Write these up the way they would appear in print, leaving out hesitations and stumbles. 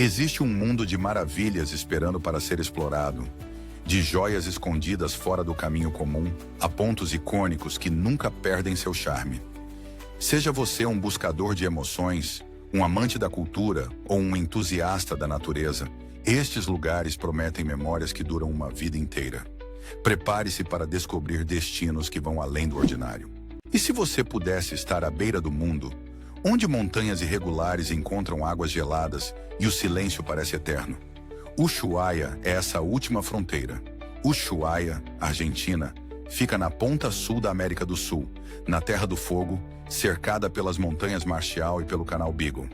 Existe um mundo de maravilhas esperando para ser explorado, de joias escondidas fora do caminho comum, a pontos icônicos que nunca perdem seu charme. Seja você um buscador de emoções, um amante da cultura ou um entusiasta da natureza, estes lugares prometem memórias que duram uma vida inteira. Prepare-se para descobrir destinos que vão além do ordinário. E se você pudesse estar à beira do mundo, onde montanhas irregulares encontram águas geladas e o silêncio parece eterno? Ushuaia é essa última fronteira. Ushuaia, Argentina, fica na ponta sul da América do Sul, na Terra do Fogo, cercada pelas montanhas Marshall e pelo Canal Beagle.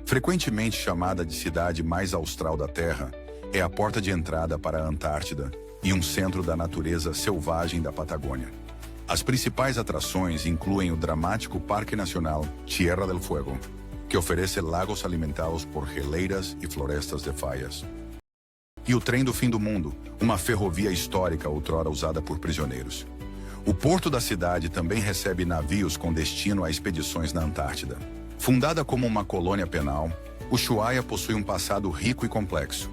Frequentemente chamada de cidade mais austral da Terra, é a porta de entrada para a Antártida e um centro da natureza selvagem da Patagônia. As principais atrações incluem o dramático Parque Nacional Tierra del Fuego, que oferece lagos alimentados por geleiras e florestas de faias. E o Trem do Fim do Mundo, uma ferrovia histórica outrora usada por prisioneiros. O porto da cidade também recebe navios com destino a expedições na Antártida. Fundada como uma colônia penal, Ushuaia possui um passado rico e complexo.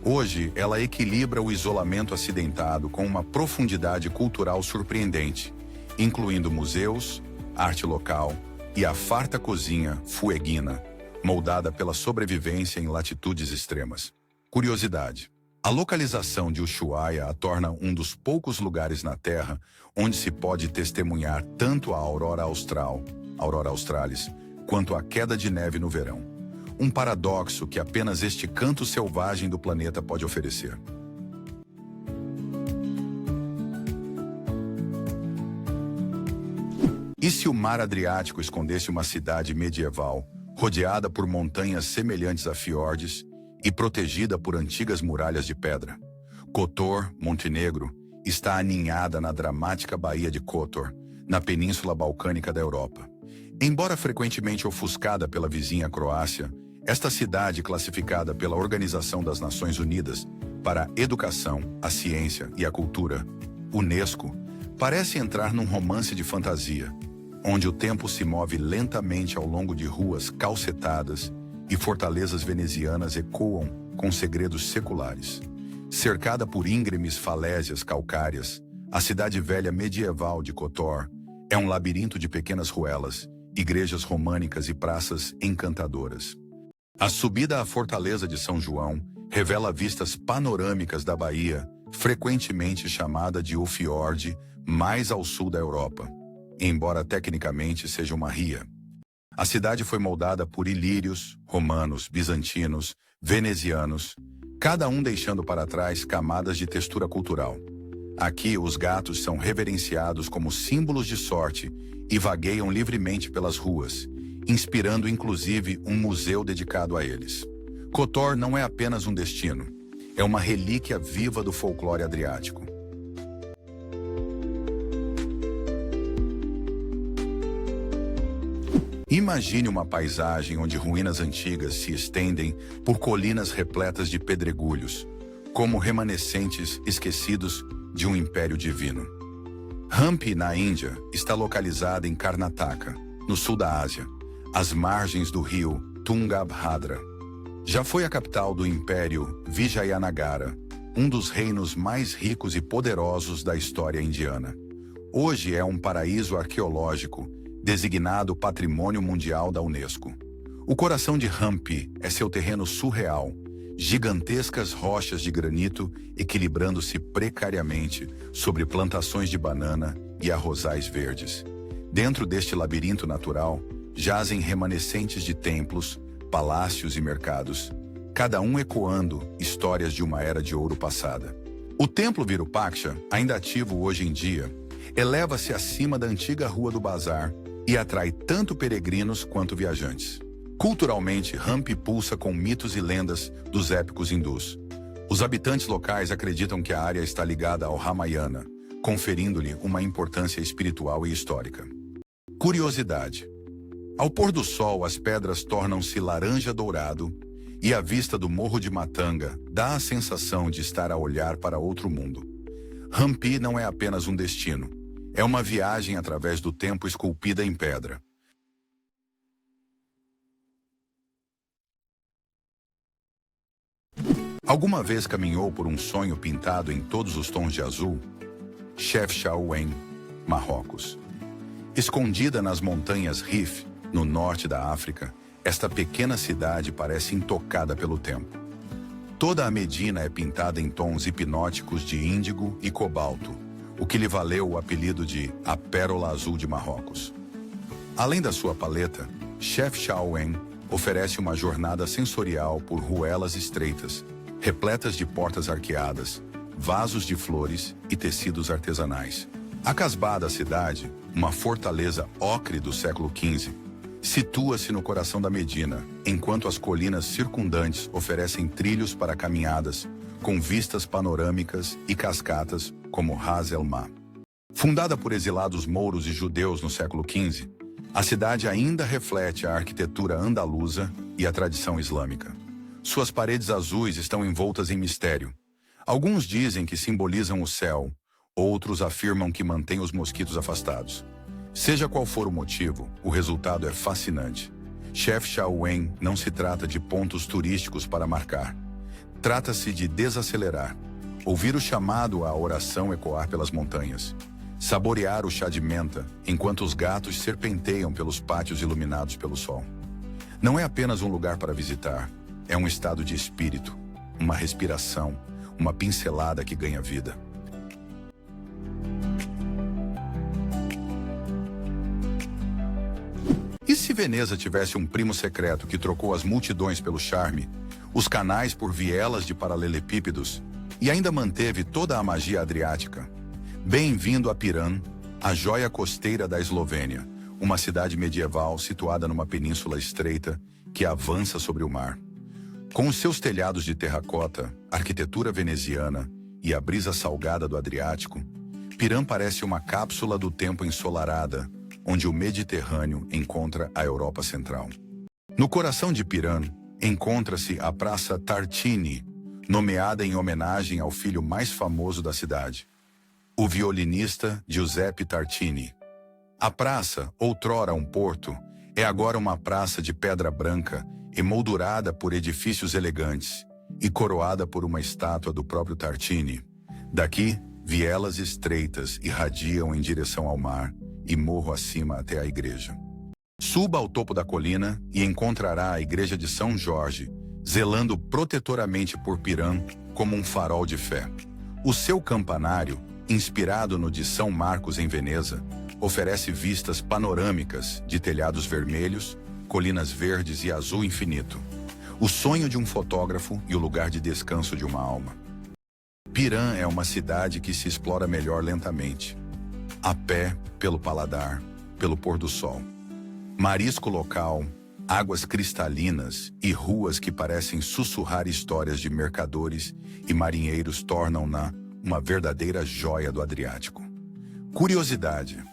Hoje, ela equilibra o isolamento acidentado com uma profundidade cultural surpreendente, incluindo museus, arte local e a farta cozinha fueguina, moldada pela sobrevivência em latitudes extremas. Curiosidade: a localização de Ushuaia a torna um dos poucos lugares na Terra onde se pode testemunhar tanto a aurora austral, aurora australis, quanto a queda de neve no verão. Um paradoxo que apenas este canto selvagem do planeta pode oferecer. E se o mar Adriático escondesse uma cidade medieval, rodeada por montanhas semelhantes a fiordes e protegida por antigas muralhas de pedra? Kotor, Montenegro, está aninhada na dramática Baía de Kotor, na Península Balcânica da Europa. Embora frequentemente ofuscada pela vizinha Croácia, esta cidade, classificada pela Organização das Nações Unidas para a Educação, a Ciência e a Cultura, UNESCO, parece entrar num romance de fantasia, onde o tempo se move lentamente ao longo de ruas calcetadas e fortalezas venezianas ecoam com segredos seculares. Cercada por íngremes falésias calcárias, a cidade velha medieval de Kotor é um labirinto de pequenas ruelas, igrejas românicas e praças encantadoras. A subida à fortaleza de São João revela vistas panorâmicas da Bahia, frequentemente chamada de o fiord mais ao sul da Europa, embora tecnicamente seja uma ria. A cidade foi moldada por ilírios, romanos, bizantinos, venezianos, cada um deixando para trás camadas de textura cultural. Aqui, os gatos são reverenciados como símbolos de sorte e vagueiam livremente pelas ruas, inspirando inclusive um museu dedicado a eles. Kotor não é apenas um destino, é uma relíquia viva do folclore adriático. Imagine uma paisagem onde ruínas antigas se estendem por colinas repletas de pedregulhos, como remanescentes esquecidos de um império divino. Hampi, na Índia, está localizada em Karnataka, no sul da Ásia, às margens do rio Tungabhadra. Já foi a capital do Império Vijayanagara, um dos reinos mais ricos e poderosos da história indiana. Hoje é um paraíso arqueológico, designado Patrimônio Mundial da Unesco. O coração de Hampi é seu terreno surreal, gigantescas rochas de granito equilibrando-se precariamente sobre plantações de banana e arrozais verdes. Dentro deste labirinto natural, jazem remanescentes de templos, palácios e mercados, cada um ecoando histórias de uma era de ouro passada. O templo Virupaksha, ainda ativo hoje em dia, eleva-se acima da antiga Rua do Bazar e atrai tanto peregrinos quanto viajantes. Culturalmente, Hampi pulsa com mitos e lendas dos épicos hindus. Os habitantes locais acreditam que a área está ligada ao Ramayana, conferindo-lhe uma importância espiritual e histórica. Curiosidade: ao pôr do sol, as pedras tornam-se laranja dourado e a vista do Morro de Matanga dá a sensação de estar a olhar para outro mundo. Hampi não é apenas um destino, é uma viagem através do tempo esculpida em pedra. Alguma vez caminhou por um sonho pintado em todos os tons de azul? Chefchaouen, Marrocos. Escondida nas montanhas Rif, no norte da África, esta pequena cidade parece intocada pelo tempo. Toda a Medina é pintada em tons hipnóticos de índigo e cobalto, o que lhe valeu o apelido de a Pérola Azul de Marrocos. Além da sua paleta, Chefchaouen oferece uma jornada sensorial por ruelas estreitas, repletas de portas arqueadas, vasos de flores e tecidos artesanais. A Casbah da cidade, uma fortaleza ocre do século XV, situa-se no coração da Medina, enquanto as colinas circundantes oferecem trilhos para caminhadas, com vistas panorâmicas e cascatas como Ras El Ma. Fundada por exilados mouros e judeus no século XV, a cidade ainda reflete a arquitetura andaluza e a tradição islâmica. Suas paredes azuis estão envoltas em mistério. Alguns dizem que simbolizam o céu, outros afirmam que mantêm os mosquitos afastados. Seja qual for o motivo, o resultado é fascinante. Chefchaouen não se trata de pontos turísticos para marcar. Trata-se de desacelerar, ouvir o chamado à oração ecoar pelas montanhas, saborear o chá de menta enquanto os gatos serpenteiam pelos pátios iluminados pelo sol. Não é apenas um lugar para visitar, é um estado de espírito, uma respiração, uma pincelada que ganha vida. E se Veneza tivesse um primo secreto que trocou as multidões pelo charme, os canais por vielas de paralelepípedos e ainda manteve toda a magia adriática? Bem-vindo a Piran, a joia costeira da Eslovênia, uma cidade medieval situada numa península estreita que avança sobre o mar. Com os seus telhados de terracota, arquitetura veneziana e a brisa salgada do Adriático, Piran parece uma cápsula do tempo ensolarada, onde o Mediterrâneo encontra a Europa Central. No coração de Piran, encontra-se a Praça Tartini, nomeada em homenagem ao filho mais famoso da cidade, o violinista Giuseppe Tartini. A praça, outrora um porto, é agora uma praça de pedra branca, emoldurada por edifícios elegantes e coroada por uma estátua do próprio Tartini. Daqui, vielas estreitas irradiam em direção ao mar e morro acima até a igreja. Suba ao topo da colina e encontrará a igreja de São Jorge, zelando protetoramente por Piran como um farol de fé. O seu campanário, inspirado no de São Marcos em Veneza, oferece vistas panorâmicas de telhados vermelhos, colinas verdes e azul infinito. O sonho de um fotógrafo e o lugar de descanso de uma alma. Piran é uma cidade que se explora melhor lentamente. A pé, pelo paladar, pelo pôr do sol. Marisco local, águas cristalinas e ruas que parecem sussurrar histórias de mercadores e marinheiros tornam-na uma verdadeira joia do Adriático. Curiosidade: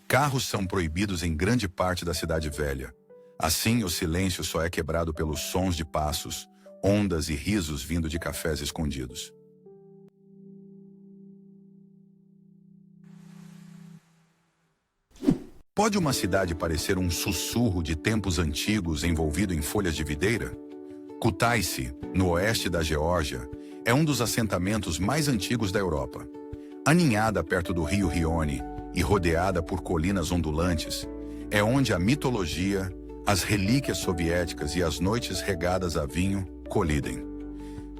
carros são proibidos em grande parte da cidade velha. Assim, o silêncio só é quebrado pelos sons de passos, ondas e risos vindo de cafés escondidos. Pode uma cidade parecer um sussurro de tempos antigos envolvido em folhas de videira? Kutaisi, no oeste da Geórgia, é um dos assentamentos mais antigos da Europa. Aninhada perto do rio Rione e rodeada por colinas ondulantes, é onde a mitologia, as relíquias soviéticas e as noites regadas a vinho colidem.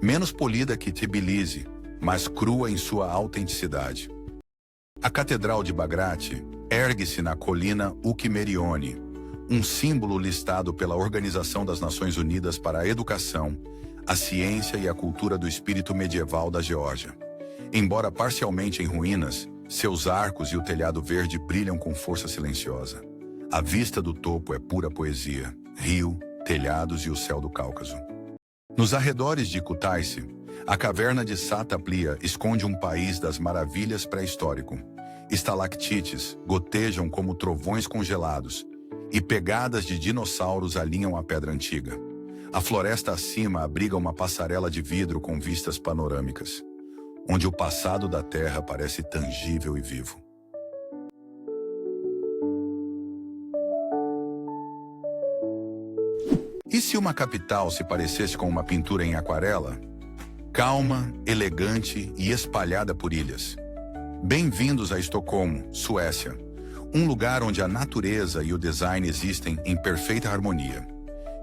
Menos polida que Tbilisi, mas crua em sua autenticidade. A Catedral de Bagrat ergue-se na colina Ukmerione, um símbolo listado pela Organização das Nações Unidas para a Educação, a Ciência e a Cultura do Espírito Medieval da Geórgia. Embora parcialmente em ruínas, seus arcos e o telhado verde brilham com força silenciosa. A vista do topo é pura poesia, rio, telhados e o céu do Cáucaso. Nos arredores de Kutaisi, a caverna de Sataplia esconde um país das maravilhas pré-histórico. Estalactites gotejam como trovões congelados, e pegadas de dinossauros alinham a pedra antiga. A floresta acima abriga uma passarela de vidro com vistas panorâmicas, onde o passado da Terra parece tangível e vivo. E se uma capital se parecesse com uma pintura em aquarela? calma, elegante e espalhada por ilhas. Bem-vindos a Estocolmo, Suécia, um lugar onde a natureza e o design existem em perfeita harmonia.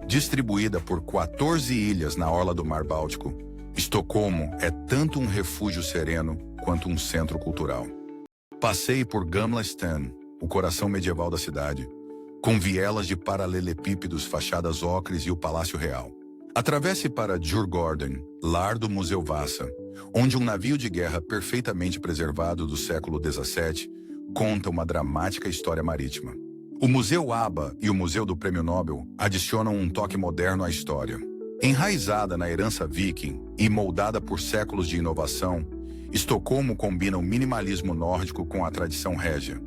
Distribuída por 14 ilhas na orla do Mar Báltico, Estocolmo é tanto um refúgio sereno quanto um centro cultural. Passeie por Gamla stan, o coração medieval da cidade, com vielas de paralelepípedos, fachadas ocres e o Palácio Real. Atravesse para Djurgården, lar do Museu Vasa, onde um navio de guerra perfeitamente preservado do século XVII conta uma dramática história marítima. O Museu ABBA e o Museu do Prêmio Nobel adicionam um toque moderno à história. Enraizada na herança viking e moldada por séculos de inovação, Estocolmo combina o minimalismo nórdico com a tradição régia.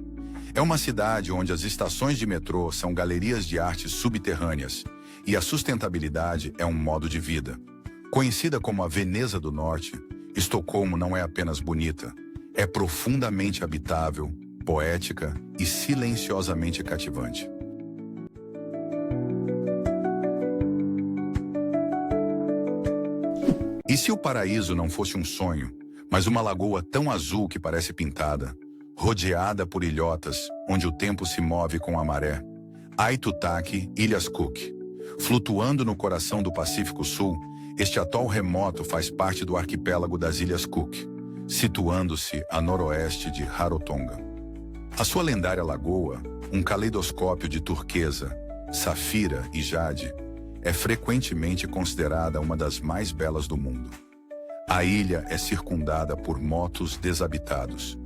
É uma cidade onde as estações de metrô são galerias de arte subterrâneas e a sustentabilidade é um modo de vida. Conhecida como a Veneza do Norte, Estocolmo não é apenas bonita, é profundamente habitável, poética e silenciosamente cativante. E se o paraíso não fosse um sonho, mas uma lagoa tão azul que parece pintada, rodeada por ilhotas, onde o tempo se move com a maré? Aitutaki, Ilhas Cook. Flutuando no coração do Pacífico Sul, este atol remoto faz parte do arquipélago das Ilhas Cook, situando-se a noroeste de Rarotonga. A sua lendária lagoa, um caleidoscópio de turquesa, safira e jade, é frequentemente considerada uma das mais belas do mundo. A ilha é circundada por motos desabitados,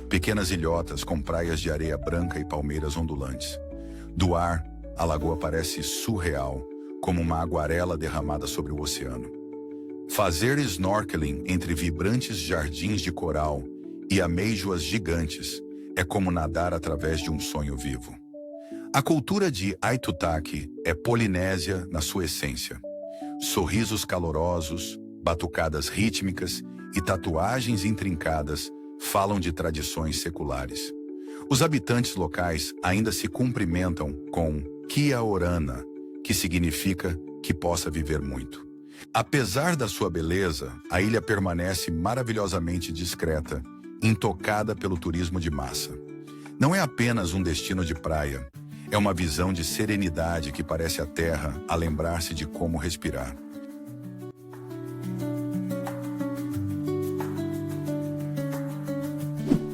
pequenas ilhotas com praias de areia branca e palmeiras ondulantes. Do ar, a lagoa parece surreal, como uma aguarela derramada sobre o oceano. Fazer snorkeling entre vibrantes jardins de coral e amêijoas gigantes é como nadar através de um sonho vivo. A cultura de Aitutaki é polinésia na sua essência. Sorrisos calorosos, batucadas rítmicas e tatuagens intrincadas falam de tradições seculares. Os habitantes locais ainda se cumprimentam com Kia Orana, que significa que possa viver muito. Apesar da sua beleza, a ilha permanece maravilhosamente discreta, intocada pelo turismo de massa. Não é apenas um destino de praia, é uma visão de serenidade que parece a terra a lembrar-se de como respirar.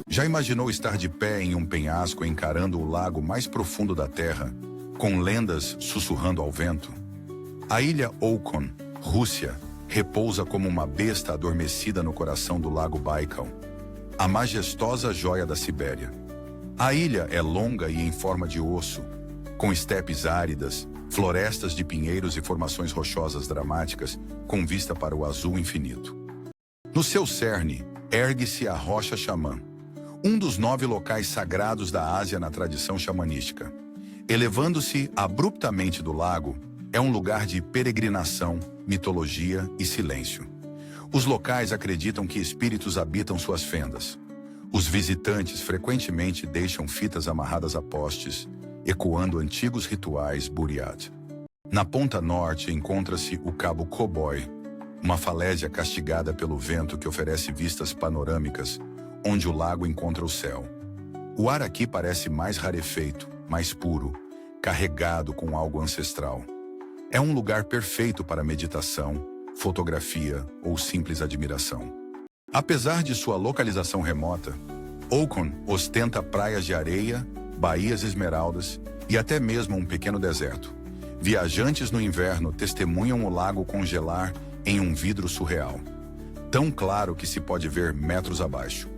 Já imaginou estar de pé em um penhasco encarando o lago mais profundo da Terra, com lendas sussurrando ao vento? A ilha Okhotsk, Rússia, repousa como uma besta adormecida no coração do lago Baikal, a majestosa joia da Sibéria. A ilha é longa e em forma de osso, com estepes áridas, florestas de pinheiros e formações rochosas dramáticas, com vista para o azul infinito. No seu cerne, ergue-se a Rocha Xamã, um dos 9 locais sagrados da Ásia na tradição xamanística. Elevando-se abruptamente do lago, é um lugar de peregrinação, mitologia e silêncio. Os locais acreditam que espíritos habitam suas fendas. Os visitantes frequentemente deixam fitas amarradas a postes, ecoando antigos rituais Buryat. Na ponta norte encontra-se o Cabo Cowboy, uma falésia castigada pelo vento que oferece vistas panorâmicas, onde o lago encontra o céu. O ar aqui parece mais rarefeito, mais puro, carregado com algo ancestral. É um lugar perfeito para meditação, fotografia ou simples admiração. Apesar de sua localização remota, Okhotsk ostenta praias de areia, baías esmeraldas e até mesmo um pequeno deserto. Viajantes no inverno testemunham o lago congelar em um vidro surreal, tão claro que se pode ver metros abaixo.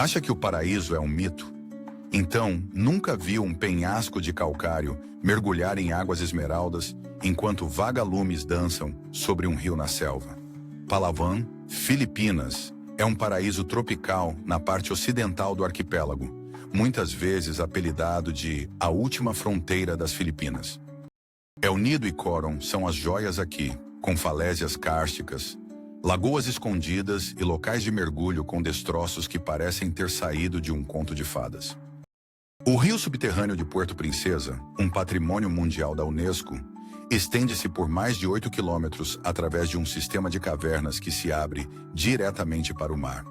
Acha que o paraíso é um mito? Então, nunca viu um penhasco de calcário mergulhar em águas esmeraldas enquanto vagalumes dançam sobre um rio na selva? Palawan, Filipinas, é um paraíso tropical na parte ocidental do arquipélago, muitas vezes apelidado de a última fronteira das Filipinas. El Nido e Coron são as joias aqui, com falésias kársticas, lagoas escondidas e locais de mergulho com destroços que parecem ter saído de um conto de fadas. O rio subterrâneo de Puerto Princesa, um patrimônio mundial da Unesco, estende-se por mais de 8 quilômetros através de um sistema de cavernas que se abre diretamente para o mar.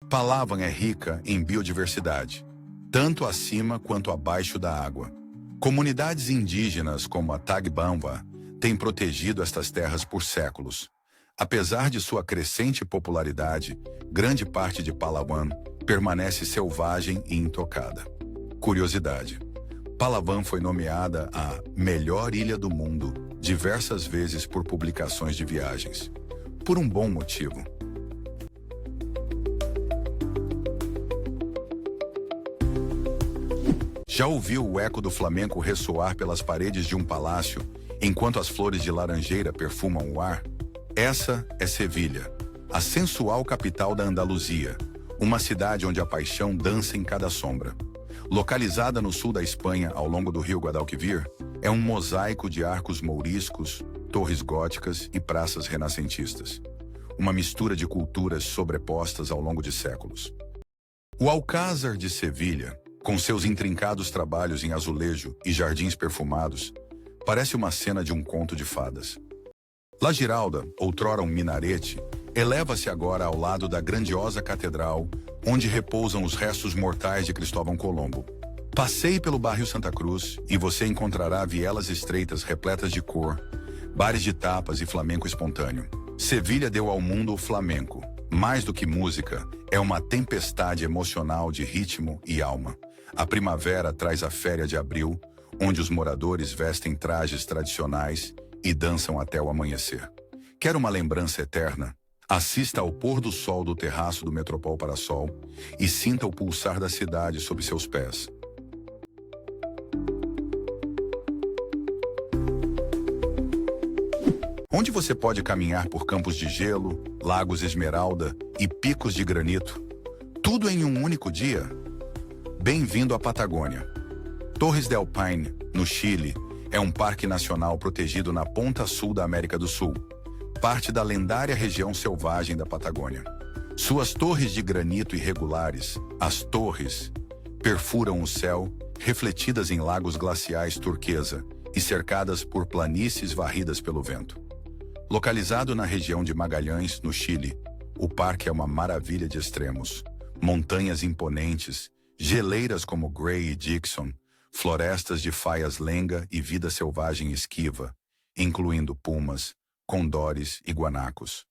Palawan é rica em biodiversidade, tanto acima quanto abaixo da água. Comunidades indígenas como a Tagbanwa têm protegido estas terras por séculos. Apesar de sua crescente popularidade, grande parte de Palawan permanece selvagem e intocada. Curiosidade: Palawan foi nomeada a melhor ilha do mundo diversas vezes por publicações de viagens. Por um bom motivo. Já ouviu o eco do flamenco ressoar pelas paredes de um palácio enquanto as flores de laranjeira perfumam o ar? Essa é Sevilha, a sensual capital da Andaluzia, uma cidade onde a paixão dança em cada sombra. Localizada no sul da Espanha, ao longo do rio Guadalquivir, é um mosaico de arcos mouriscos, torres góticas e praças renascentistas. Uma mistura de culturas sobrepostas ao longo de séculos. O Alcázar de Sevilha, com seus intrincados trabalhos em azulejo e jardins perfumados, parece uma cena de um conto de fadas. La Giralda, outrora um minarete, eleva-se agora ao lado da grandiosa catedral, onde repousam os restos mortais de Cristóvão Colombo. Passeie pelo bairro Santa Cruz e você encontrará vielas estreitas repletas de cor, bares de tapas e flamenco espontâneo. Sevilha deu ao mundo o flamenco. Mais do que música, é uma tempestade emocional de ritmo e alma. A primavera traz a féria de abril, onde os moradores vestem trajes tradicionais e dançam até o amanhecer. Quer uma lembrança eterna? Assista ao pôr do sol do terraço do Metropol Parasol e sinta o pulsar da cidade sob seus pés. Onde você pode caminhar por campos de gelo, lagos esmeralda e picos de granito, tudo em um único dia? Bem-vindo à Patagônia. Torres del Paine, no Chile, é um parque nacional protegido na ponta sul da América do Sul, parte da lendária região selvagem da Patagônia. Suas torres de granito irregulares, as torres, perfuram o céu, refletidas em lagos glaciais turquesa e cercadas por planícies varridas pelo vento. Localizado na região de Magalhães, no Chile, o parque é uma maravilha de extremos. Montanhas imponentes, geleiras como Gray e Dixon, florestas de faias lenga e vida selvagem esquiva, incluindo pumas, condores e guanacos.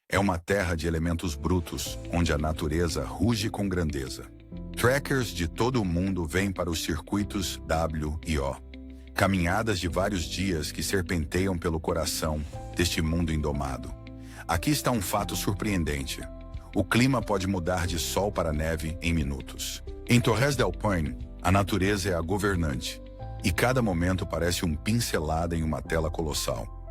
É uma terra de elementos brutos, onde a natureza ruge com grandeza. Trekkers de todo o mundo vêm para os circuitos W e O. Caminhadas de vários dias que serpenteiam pelo coração deste mundo indomado. Aqui está um fato surpreendente. O clima pode mudar de sol para neve em minutos. Em Torres del Paine, a natureza é a governante, e cada momento parece uma pincelada em uma tela colossal.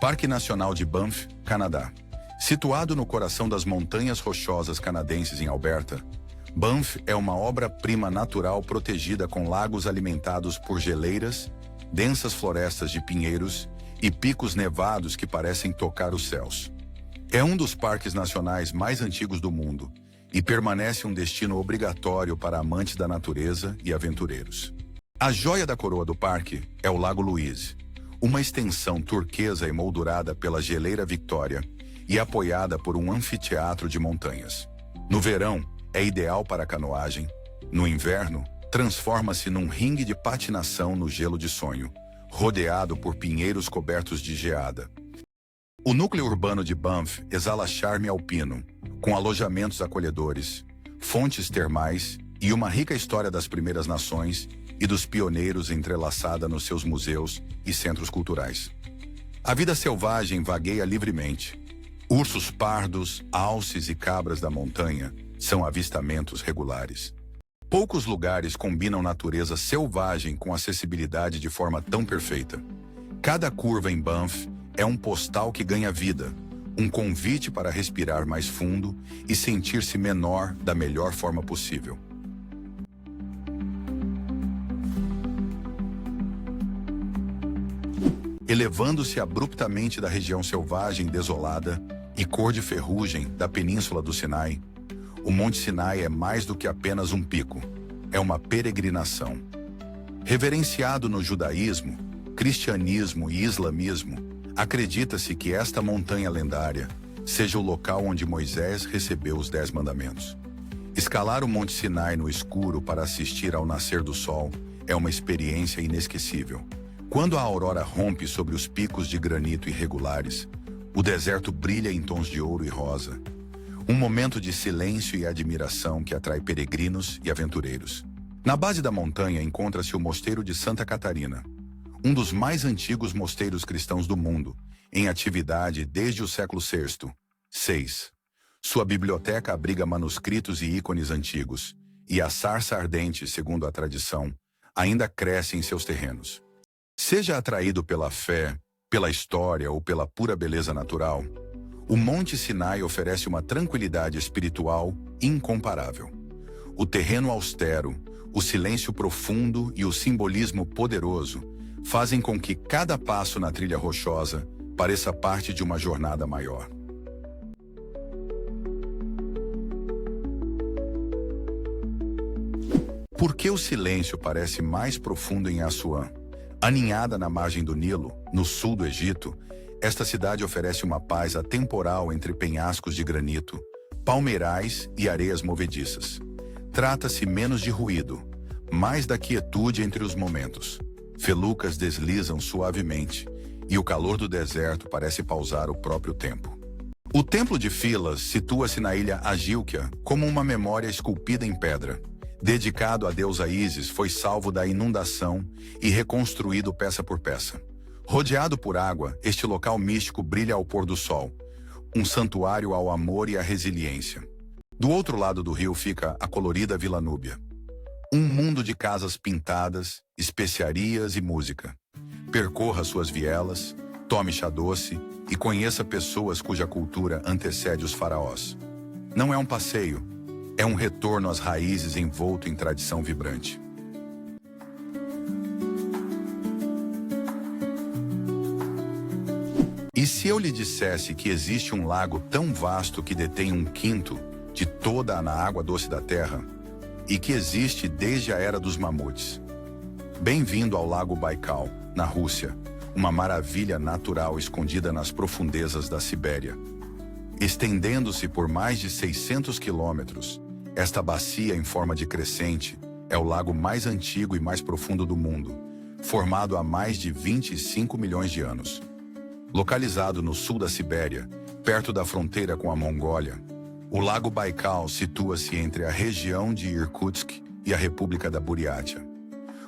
Parque Nacional de Banff, Canadá. Situado no coração das montanhas rochosas canadenses em Alberta, Banff é uma obra-prima natural protegida com lagos alimentados por geleiras, densas florestas de pinheiros e picos nevados que parecem tocar os céus. É um dos parques nacionais mais antigos do mundo e permanece um destino obrigatório para amantes da natureza e aventureiros. A joia da coroa do parque é o Lago Louise, uma extensão turquesa emoldurada pela geleira Victoria e apoiada por um anfiteatro de montanhas. No verão, é ideal para canoagem. No inverno, transforma-se num ringue de patinação no gelo de sonho, rodeado por pinheiros cobertos de geada. O núcleo urbano de Banff exala charme alpino, com alojamentos acolhedores, fontes termais e uma rica história das primeiras nações e dos pioneiros entrelaçada nos seus museus e centros culturais. A vida selvagem vagueia livremente. Ursos pardos, alces e cabras da montanha são avistamentos regulares. Poucos lugares combinam natureza selvagem com acessibilidade de forma tão perfeita. Cada curva em Banff é um postal que ganha vida, um convite para respirar mais fundo e sentir-se menor da melhor forma possível. Elevando-se abruptamente da região selvagem desolada, e cor de ferrugem da Península do Sinai, o Monte Sinai é mais do que apenas um pico, é uma peregrinação. Reverenciado no judaísmo, cristianismo e islamismo, acredita-se que esta montanha lendária seja o local onde Moisés recebeu os 10 mandamentos. Escalar o Monte Sinai no escuro para assistir ao nascer do sol é uma experiência inesquecível. Quando a aurora rompe sobre os picos de granito irregulares, o deserto brilha em tons de ouro e rosa. Um momento de silêncio e admiração que atrai peregrinos e aventureiros. Na base da montanha encontra-se o Mosteiro de Santa Catarina, um dos mais antigos mosteiros cristãos do mundo, em atividade desde o século VI. Sua biblioteca abriga manuscritos e ícones antigos, e a sarça ardente, segundo a tradição, ainda cresce em seus terrenos. Seja atraído pela fé, pela história ou pela pura beleza natural, o Monte Sinai oferece uma tranquilidade espiritual incomparável. O terreno austero, o silêncio profundo e o simbolismo poderoso fazem com que cada passo na trilha rochosa pareça parte de uma jornada maior. Por que o silêncio parece mais profundo em Assuã? Aninhada na margem do Nilo, no sul do Egito, esta cidade oferece uma paz atemporal entre penhascos de granito, palmeirais e areias movediças. Trata-se menos de ruído, mais da quietude entre os momentos. Felucas deslizam suavemente, e o calor do deserto parece pausar o próprio tempo. O Templo de Filas situa-se na ilha Agílquia como uma memória esculpida em pedra. Dedicado à deusa Ísis, foi salvo da inundação e reconstruído peça por peça. Rodeado por água, este local místico brilha ao pôr do sol, um santuário ao amor e à resiliência. Do outro lado do rio fica a colorida Vila Núbia. Um mundo de casas pintadas, especiarias e música. Percorra suas vielas, tome chá doce e conheça pessoas cuja cultura antecede os faraós. Não é um passeio, é um retorno às raízes envolto em tradição vibrante. E se eu lhe dissesse que existe um lago tão vasto que detém 1/5 de toda a água doce da Terra e que existe desde a Era dos Mamutes? Bem-vindo ao Lago Baikal, na Rússia, uma maravilha natural escondida nas profundezas da Sibéria. Estendendo-se por mais de 600 quilômetros, esta bacia em forma de crescente é o lago mais antigo e mais profundo do mundo, formado há mais de 25 milhões de anos. Localizado no sul da Sibéria, perto da fronteira com a Mongólia, o Lago Baikal situa-se entre a região de Irkutsk e a República da Buriátia.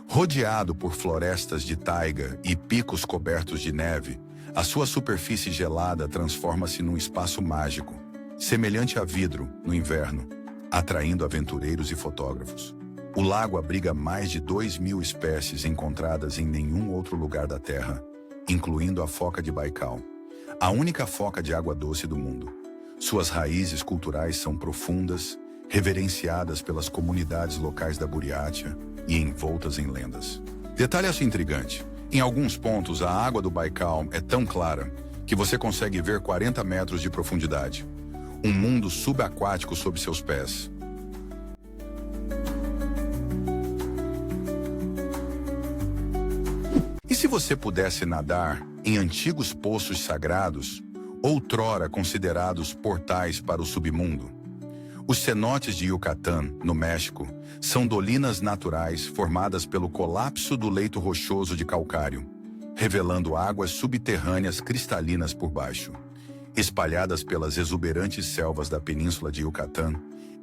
Rodeado por florestas de taiga e picos cobertos de neve, a sua superfície gelada transforma-se num espaço mágico, semelhante a vidro no inverno, atraindo aventureiros e fotógrafos. O lago abriga mais de 2.000 espécies encontradas em nenhum outro lugar da Terra, incluindo a foca de Baikal, a única foca de água doce do mundo. Suas raízes culturais são profundas, reverenciadas pelas comunidades locais da Buriátia e envoltas em lendas. Detalhe intrigante: em alguns pontos a água do Baikal é tão clara que você consegue ver 40 metros de profundidade. Um mundo subaquático sob seus pés. E se você pudesse nadar em antigos poços sagrados, outrora considerados portais para o submundo? Os cenotes de Yucatán, no México, são dolinas naturais formadas pelo colapso do leito rochoso de calcário, revelando águas subterrâneas cristalinas por baixo. Espalhadas pelas exuberantes selvas da Península de Yucatán,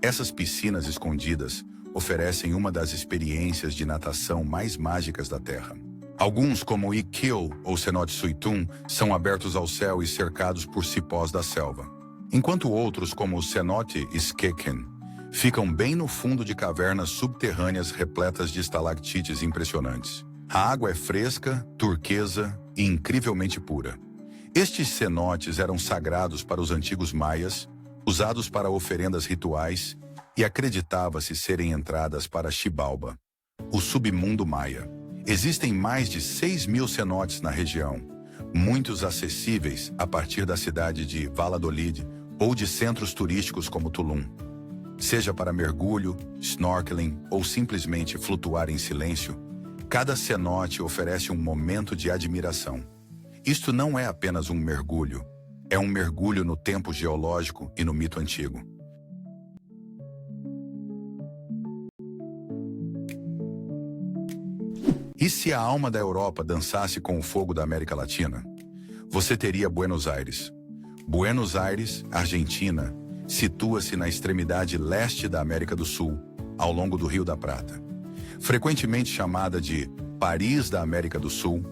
essas piscinas escondidas oferecem uma das experiências de natação mais mágicas da Terra. Alguns, como o Iquil ou cenote Suitum, são abertos ao céu e cercados por cipós da selva, enquanto outros, como o cenote Skeken, ficam bem no fundo de cavernas subterrâneas repletas de estalactites impressionantes. A água é fresca, turquesa e incrivelmente pura. Estes cenotes eram sagrados para os antigos maias, usados para oferendas rituais, e acreditava-se serem entradas para Xibalba, o submundo maia. Existem mais de 6.000 cenotes na região, muitos acessíveis a partir da cidade de Valladolid ou de centros turísticos como Tulum. Seja para mergulho, snorkeling ou simplesmente flutuar em silêncio, cada cenote oferece um momento de admiração. Isto não é apenas um mergulho, é um mergulho no tempo geológico e no mito antigo. E se a alma da Europa dançasse com o fogo da América Latina? Você teria Buenos Aires. Buenos Aires, Argentina, situa-se na extremidade leste da América do Sul, ao longo do Rio da Prata. Frequentemente chamada de Paris da América do Sul,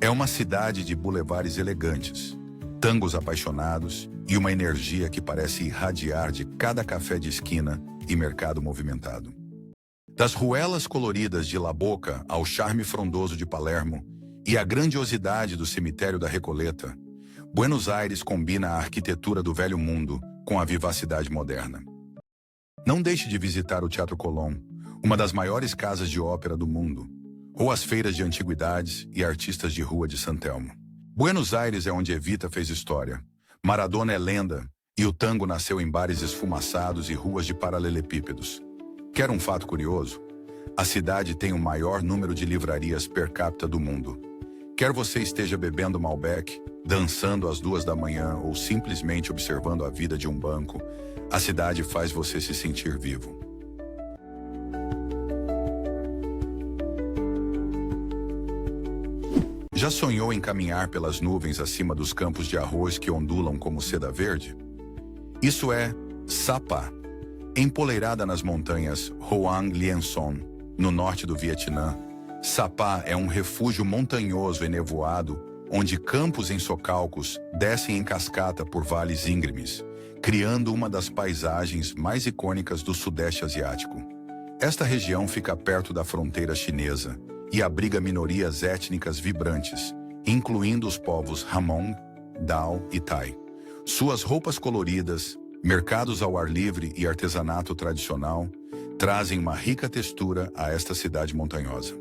é uma cidade de bulevares elegantes, tangos apaixonados e uma energia que parece irradiar de cada café de esquina e mercado movimentado. Das ruelas coloridas de La Boca ao charme frondoso de Palermo e a grandiosidade do cemitério da Recoleta, Buenos Aires combina a arquitetura do velho mundo com a vivacidade moderna. Não deixe de visitar o Teatro Colón, uma das maiores casas de ópera do mundo, ou as feiras de antiguidades e artistas de rua de San Telmo. Buenos Aires é onde Evita fez história, Maradona é lenda e o tango nasceu em bares esfumaçados e ruas de paralelepípedos. Quer um fato curioso? A cidade tem o maior número de livrarias per capita do mundo. Quer você esteja bebendo Malbec, dançando às 2 da manhã ou simplesmente observando a vida de um banco, a cidade faz você se sentir vivo. Já sonhou em caminhar pelas nuvens acima dos campos de arroz que ondulam como seda verde? Isso é Sapa, empoleirada nas montanhas Hoang Lien Son, no norte do Vietnã. Sapa é um refúgio montanhoso e nevoado, onde campos em socalcos descem em cascata por vales íngremes, criando uma das paisagens mais icônicas do Sudeste Asiático. Esta região fica perto da fronteira chinesa e abriga minorias étnicas vibrantes, incluindo os povos Hmong, Dao e Thai. Suas roupas coloridas, mercados ao ar livre e artesanato tradicional trazem uma rica textura a esta cidade montanhosa.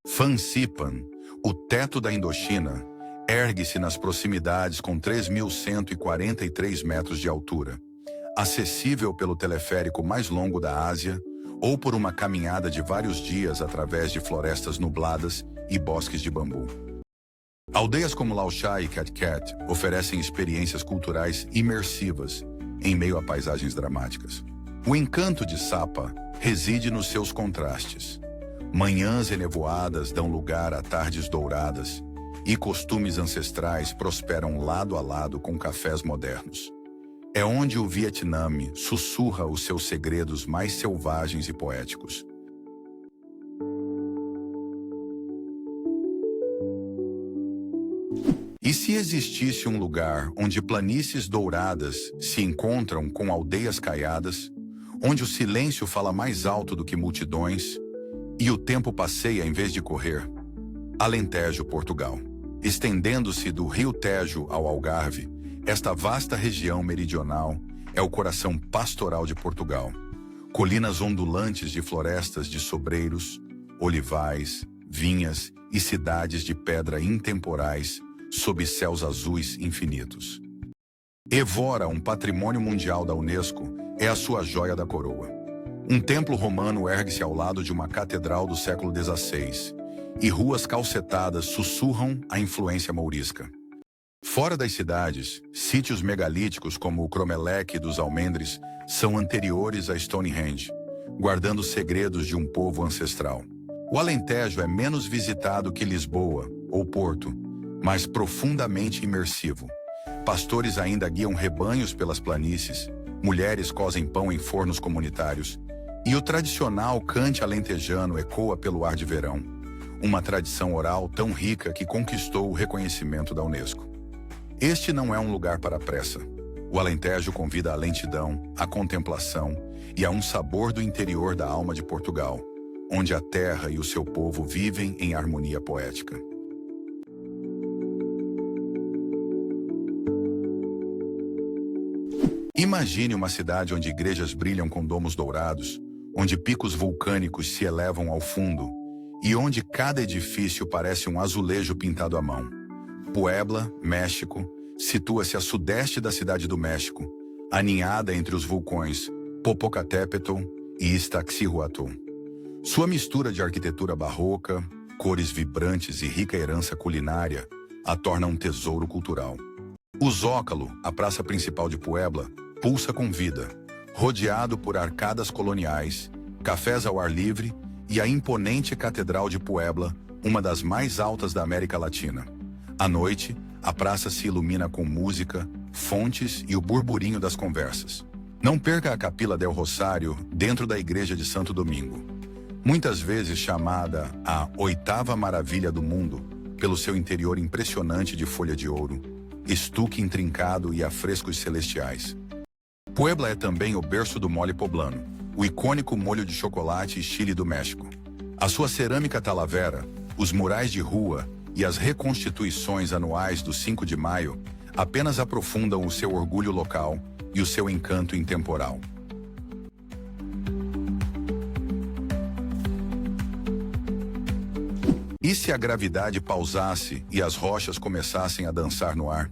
Phan Xiphan, o teto da Indochina, ergue-se nas proximidades com 3.143 metros de altura, acessível pelo teleférico mais longo da Ásia ou por uma caminhada de vários dias através de florestas nubladas e bosques de bambu. Aldeias como Lao Cai e Cat Cat oferecem experiências culturais imersivas em meio a paisagens dramáticas. O encanto de Sapa reside nos seus contrastes. Manhãs enevoadas dão lugar a tardes douradas e costumes ancestrais prosperam lado a lado com cafés modernos. É onde o Vietnã sussurra os seus segredos mais selvagens e poéticos. E se existisse um lugar onde planícies douradas se encontram com aldeias caiadas, onde o silêncio fala mais alto do que multidões e o tempo passeia em vez de correr? Alentejo, Portugal. Estendendo-se do Rio Tejo ao Algarve, esta vasta região meridional é o coração pastoral de Portugal. Colinas ondulantes de florestas de sobreiros, olivais, vinhas e cidades de pedra intemporais sob céus azuis infinitos. Évora, um patrimônio mundial da Unesco, é a sua joia da coroa. Um templo romano ergue-se ao lado de uma catedral do século XVI, e ruas calcetadas sussurram a influência mourisca. Fora das cidades, sítios megalíticos como o Cromeleque dos Almendres são anteriores a Stonehenge, guardando segredos de um povo ancestral. O Alentejo é menos visitado que Lisboa ou Porto, mas profundamente imersivo. Pastores ainda guiam rebanhos pelas planícies, mulheres cozem pão em fornos comunitários, e o tradicional cante alentejano ecoa pelo ar de verão, uma tradição oral tão rica que conquistou o reconhecimento da Unesco. Este não é um lugar para a pressa. O Alentejo convida à lentidão, à contemplação e a um sabor do interior da alma de Portugal, onde a terra e o seu povo vivem em harmonia poética. Imagine uma cidade onde igrejas brilham com domos dourados, onde picos vulcânicos se elevam ao fundo e onde cada edifício parece um azulejo pintado à mão. Puebla, México, situa-se a sudeste da Cidade do México, aninhada entre os vulcões Popocatépetl e Iztaccíhuatl. Sua mistura de arquitetura barroca, cores vibrantes e rica herança culinária a torna um tesouro cultural. O Zócalo, a praça principal de Puebla, pulsa com vida, rodeado por arcadas coloniais, cafés ao ar livre e a imponente Catedral de Puebla, uma das mais altas da América Latina. À noite, a praça se ilumina com música, fontes e o burburinho das conversas. Não perca a Capilla del Rosário dentro da Igreja de Santo Domingo. Muitas vezes chamada a oitava maravilha do mundo, pelo seu interior impressionante de folha de ouro, estuque intrincado e afrescos celestiais. Puebla é também o berço do mole poblano, o icônico molho de chocolate e chile do México. A sua cerâmica talavera, os murais de rua e as reconstituições anuais do 5 de maio apenas aprofundam o seu orgulho local e o seu encanto intemporal. E se a gravidade pausasse e as rochas começassem a dançar no ar?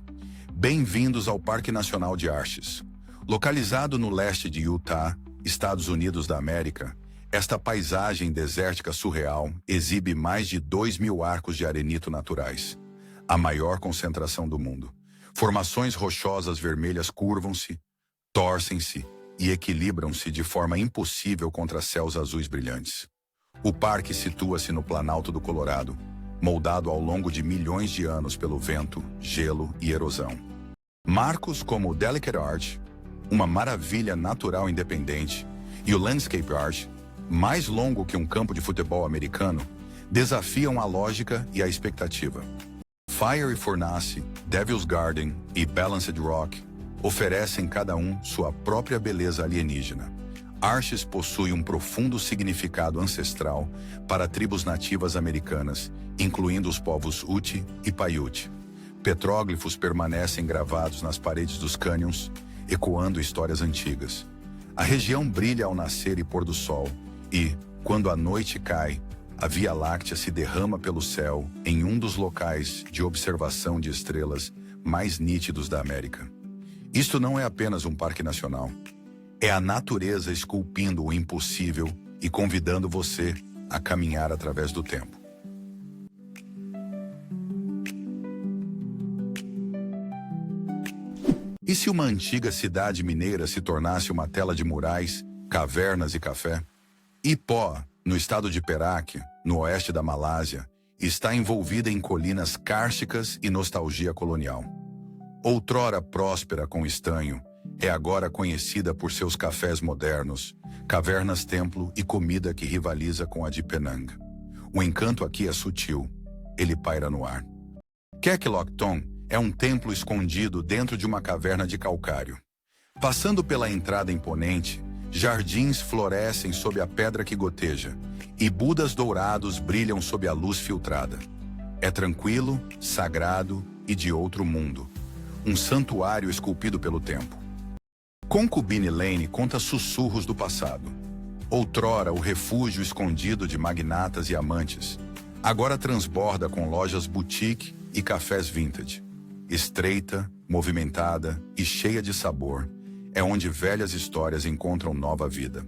Bem-vindos ao Parque Nacional de Arches. Localizado no leste de Utah, Estados Unidos da América, esta paisagem desértica surreal exibe mais de 2.000 arcos de arenito naturais, a maior concentração do mundo. Formações rochosas vermelhas curvam-se, torcem-se e equilibram-se de forma impossível contra céus azuis brilhantes. O parque situa-se no Planalto do Colorado, moldado ao longo de milhões de anos pelo vento, gelo e erosão. Marcos como o Delicate Arch, uma maravilha natural independente, e o Landscape Arch, mais longo que um campo de futebol americano, desafiam a lógica e a expectativa. Fiery Furnace, Devil's Garden e Balanced Rock oferecem cada um sua própria beleza alienígena. Arches possui um profundo significado ancestral para tribos nativas americanas, incluindo os povos Ute e Paiute. Petróglifos permanecem gravados nas paredes dos cânions, ecoando histórias antigas. A região brilha ao nascer e pôr do sol, e, quando a noite cai, a Via Láctea se derrama pelo céu em um dos locais de observação de estrelas mais nítidos da América. Isto não é apenas um parque nacional. É a natureza esculpindo o impossível e convidando você a caminhar através do tempo. E se uma antiga cidade mineira se tornasse uma tela de murais, cavernas e café? Ipó, no estado de Perak, no oeste da Malásia, está envolvida em colinas kársticas e nostalgia colonial. Outrora próspera com estanho, é agora conhecida por seus cafés modernos, cavernas-templo e comida que rivaliza com a de Penang. O encanto aqui é sutil, ele paira no ar. Kek Lok Thong é um templo escondido dentro de uma caverna de calcário. Passando pela entrada imponente, jardins florescem sob a pedra que goteja, e budas dourados brilham sob a luz filtrada. É tranquilo, sagrado e de outro mundo. Um santuário esculpido pelo tempo. Concubine Lane conta sussurros do passado. Outrora o refúgio escondido de magnatas e amantes, agora transborda com lojas boutique e cafés vintage. Estreita, movimentada e cheia de sabor, é onde velhas histórias encontram nova vida.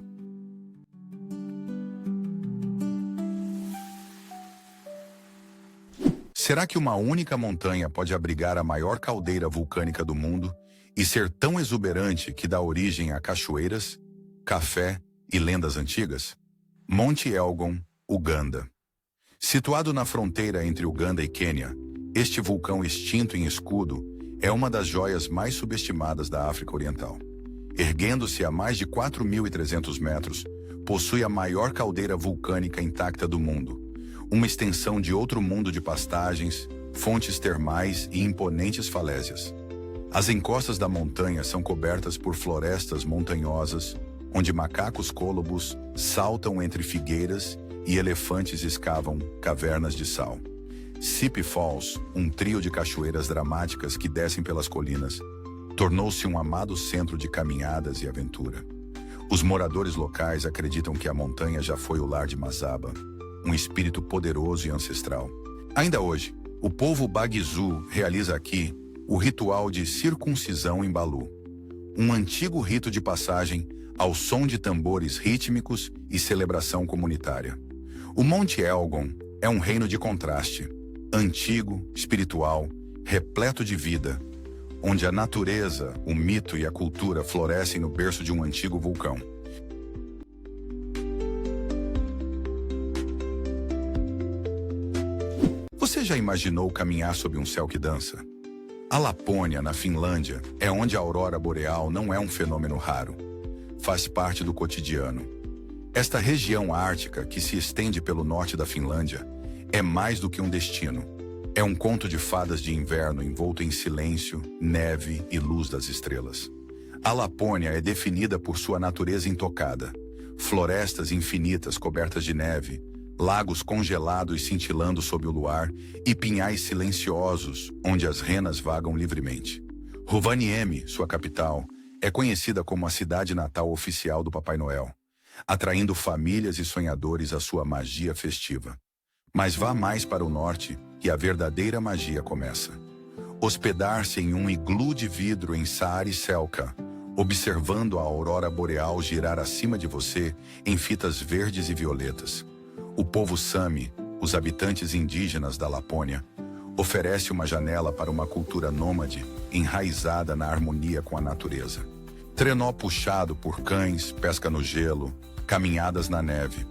Será que uma única montanha pode abrigar a maior caldeira vulcânica do mundo e ser tão exuberante que dá origem a cachoeiras, café e lendas antigas? Monte Elgon, Uganda. Situado na fronteira entre Uganda e Quênia, este vulcão extinto em escudo é uma das joias mais subestimadas da África Oriental. Erguendo-se a mais de 4.300 metros, possui a maior caldeira vulcânica intacta do mundo, uma extensão de outro mundo de pastagens, fontes termais e imponentes falésias. As encostas da montanha são cobertas por florestas montanhosas, onde macacos côlobos saltam entre figueiras e elefantes escavam cavernas de sal. Sip Falls, um trio de cachoeiras dramáticas que descem pelas colinas, tornou-se um amado centro de caminhadas e aventura. Os moradores locais acreditam que a montanha já foi o lar de Mazaba, um espírito poderoso e ancestral. Ainda hoje, O povo Bagizu realiza aqui o ritual de circuncisão em Balu, um antigo rito de passagem ao som de tambores rítmicos e celebração comunitária. O Monte Elgon é um reino de contraste, antigo, espiritual, repleto de vida, onde a natureza, o mito e a cultura florescem no berço de um antigo vulcão. Você já imaginou caminhar sob um céu que dança? A Lapônia, na Finlândia, é onde a aurora boreal não é um fenômeno raro. Faz parte do cotidiano. Esta região ártica, que se estende pelo norte da Finlândia, é mais do que um destino. É um conto de fadas de inverno envolto em silêncio, neve e luz das estrelas. A Lapônia é definida por sua natureza intocada. Florestas infinitas cobertas de neve, lagos congelados cintilando sob o luar e pinhais silenciosos onde as renas vagam livremente. Rovaniemi, sua capital, é conhecida como a cidade natal oficial do Papai Noel, atraindo famílias e sonhadores à sua magia festiva. Mas vá mais para o norte e a verdadeira magia começa. Hospedar-se em um iglu de vidro em Saariselkä, observando a aurora boreal girar acima de você em fitas verdes e violetas. O povo Sami, os habitantes indígenas da Lapônia, oferece uma janela para uma cultura nômade enraizada na harmonia com a natureza. Trenó puxado por cães, pesca no gelo, caminhadas na neve.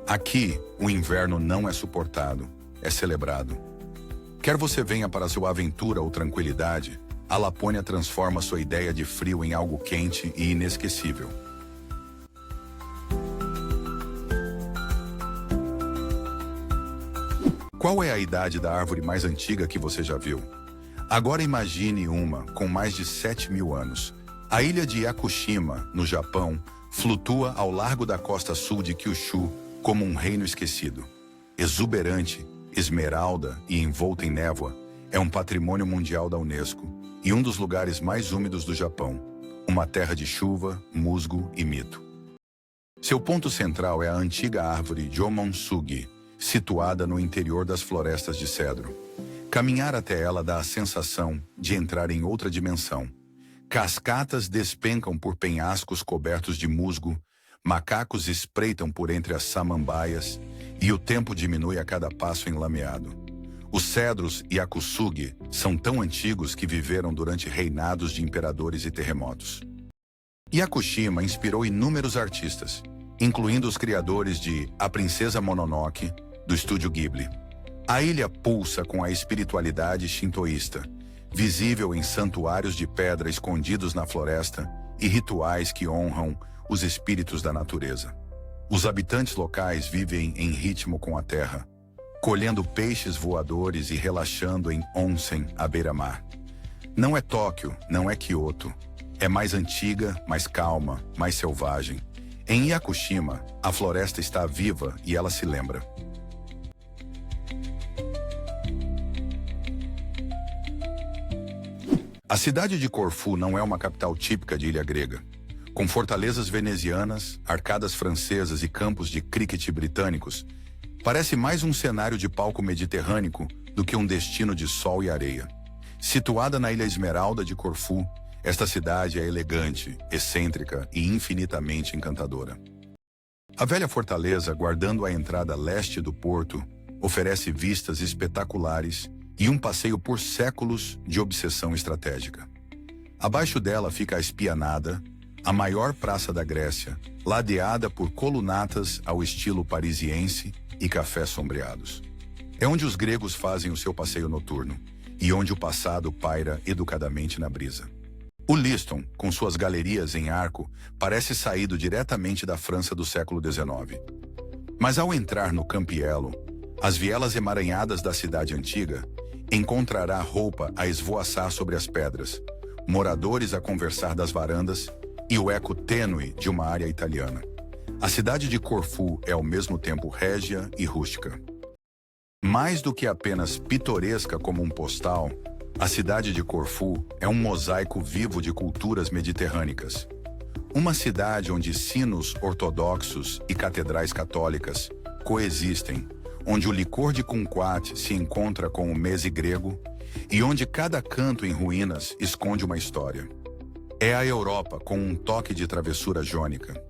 Aqui, o inverno não é suportado, é celebrado. Quer você venha para sua aventura ou tranquilidade, a Lapônia transforma sua ideia de frio em algo quente e inesquecível. Qual é a idade da árvore mais antiga que você já viu? Agora imagine uma com mais de 7.000 anos. A ilha de Yakushima, no Japão, flutua ao largo da costa sul de Kyushu como um reino esquecido. Exuberante, esmeralda e envolta em névoa, é um patrimônio mundial da Unesco e um dos lugares mais úmidos do Japão, uma terra de chuva, musgo e mito. Seu ponto central é a antiga árvore Jomonsugi, situada no interior das florestas de cedro. Caminhar até ela dá a sensação de entrar em outra dimensão. Cascatas despencam por penhascos cobertos de musgo, macacos espreitam por entre as samambaias e o tempo diminui a cada passo enlameado. Os cedros Yakusugi são tão antigos que viveram durante reinados de imperadores e terremotos. Yakushima inspirou inúmeros artistas, incluindo os criadores de A Princesa Mononoke, do estúdio Ghibli. A ilha pulsa com a espiritualidade shintoísta, visível em santuários de pedra escondidos na floresta e rituais que honram os espíritos da natureza. Os habitantes locais vivem em ritmo com a terra, colhendo peixes voadores e relaxando em onsen à beira-mar. Não é Tóquio, não é Kyoto. É mais antiga, mais calma, mais selvagem. Em Yakushima, a floresta está viva e ela se lembra. A cidade de Corfu não é uma capital típica de ilha grega. Com fortalezas venezianas, arcadas francesas e campos de cricket britânicos, parece mais um cenário de palco mediterrâneo do que um destino de sol e areia. Situada na Ilha Esmeralda de Corfu, esta cidade é elegante, excêntrica e infinitamente encantadora. A velha fortaleza, guardando a entrada leste do porto, oferece vistas espetaculares e um passeio por séculos de obsessão estratégica. Abaixo dela fica a Esplanada, a maior praça da Grécia, ladeada por colunatas ao estilo parisiense e cafés sombreados. É onde os gregos fazem o seu passeio noturno e onde o passado paira educadamente na brisa. O Liston, com suas galerias em arco, parece saído diretamente da França do século XIX. Mas ao entrar no Campiello, as vielas emaranhadas da cidade antiga, encontrará roupa a esvoaçar sobre as pedras, moradores a conversar das varandas e o eco tênue de uma área italiana. A cidade de Corfu é ao mesmo tempo régia e rústica. Mais do que apenas pitoresca como um postal, a cidade de Corfu é um mosaico vivo de culturas mediterrânicas. Uma cidade onde sinos ortodoxos e catedrais católicas coexistem, onde o licor de kumquat se encontra com o meze grego e onde cada canto em ruínas esconde uma história. É a Europa com um toque de travessura jônica.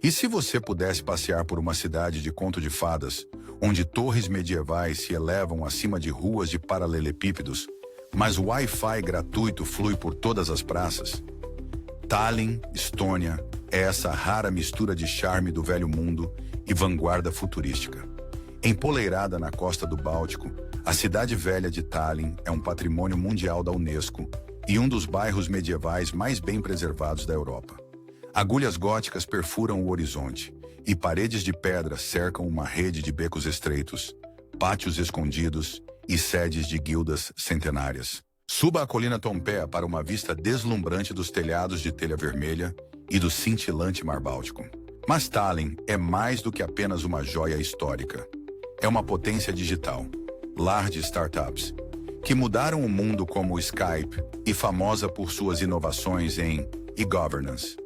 E se você pudesse passear por uma cidade de conto de fadas, onde torres medievais se elevam acima de ruas de paralelepípedos, mas o Wi-Fi gratuito flui por todas as praças? Tallinn, Estônia, é essa rara mistura de charme do velho mundo e vanguarda futurística. Empoleirada na costa do Báltico, a cidade velha de Tallinn é um patrimônio mundial da Unesco e um dos bairros medievais mais bem preservados da Europa. Agulhas góticas perfuram o horizonte e paredes de pedra cercam uma rede de becos estreitos, pátios escondidos e sedes de guildas centenárias. Suba a colina Tompea para uma vista deslumbrante dos telhados de telha vermelha e do cintilante Mar Báltico. Mas Tallinn é mais do que apenas uma joia histórica. É uma potência digital, lar de startups, que mudaram o mundo como o Skype e famosa por suas inovações em e-governance.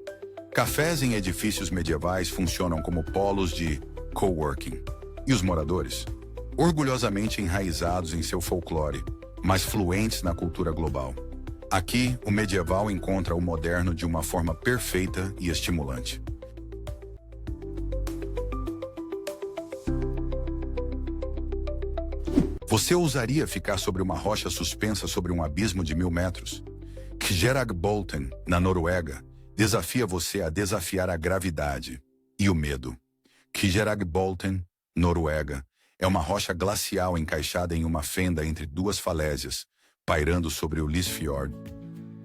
Cafés em edifícios medievais funcionam como polos de coworking. E os moradores? Orgulhosamente enraizados em seu folclore, mas fluentes na cultura global. Aqui, o medieval encontra o moderno de uma forma perfeita e estimulante. Você ousaria ficar sobre uma rocha suspensa sobre um abismo de 1000 metros? Kjeragbolten, na Noruega, desafia você a desafiar a gravidade e o medo. Kjeragbolten, Noruega, é uma rocha glacial encaixada em uma fenda entre duas falésias, pairando sobre o Lysfjord.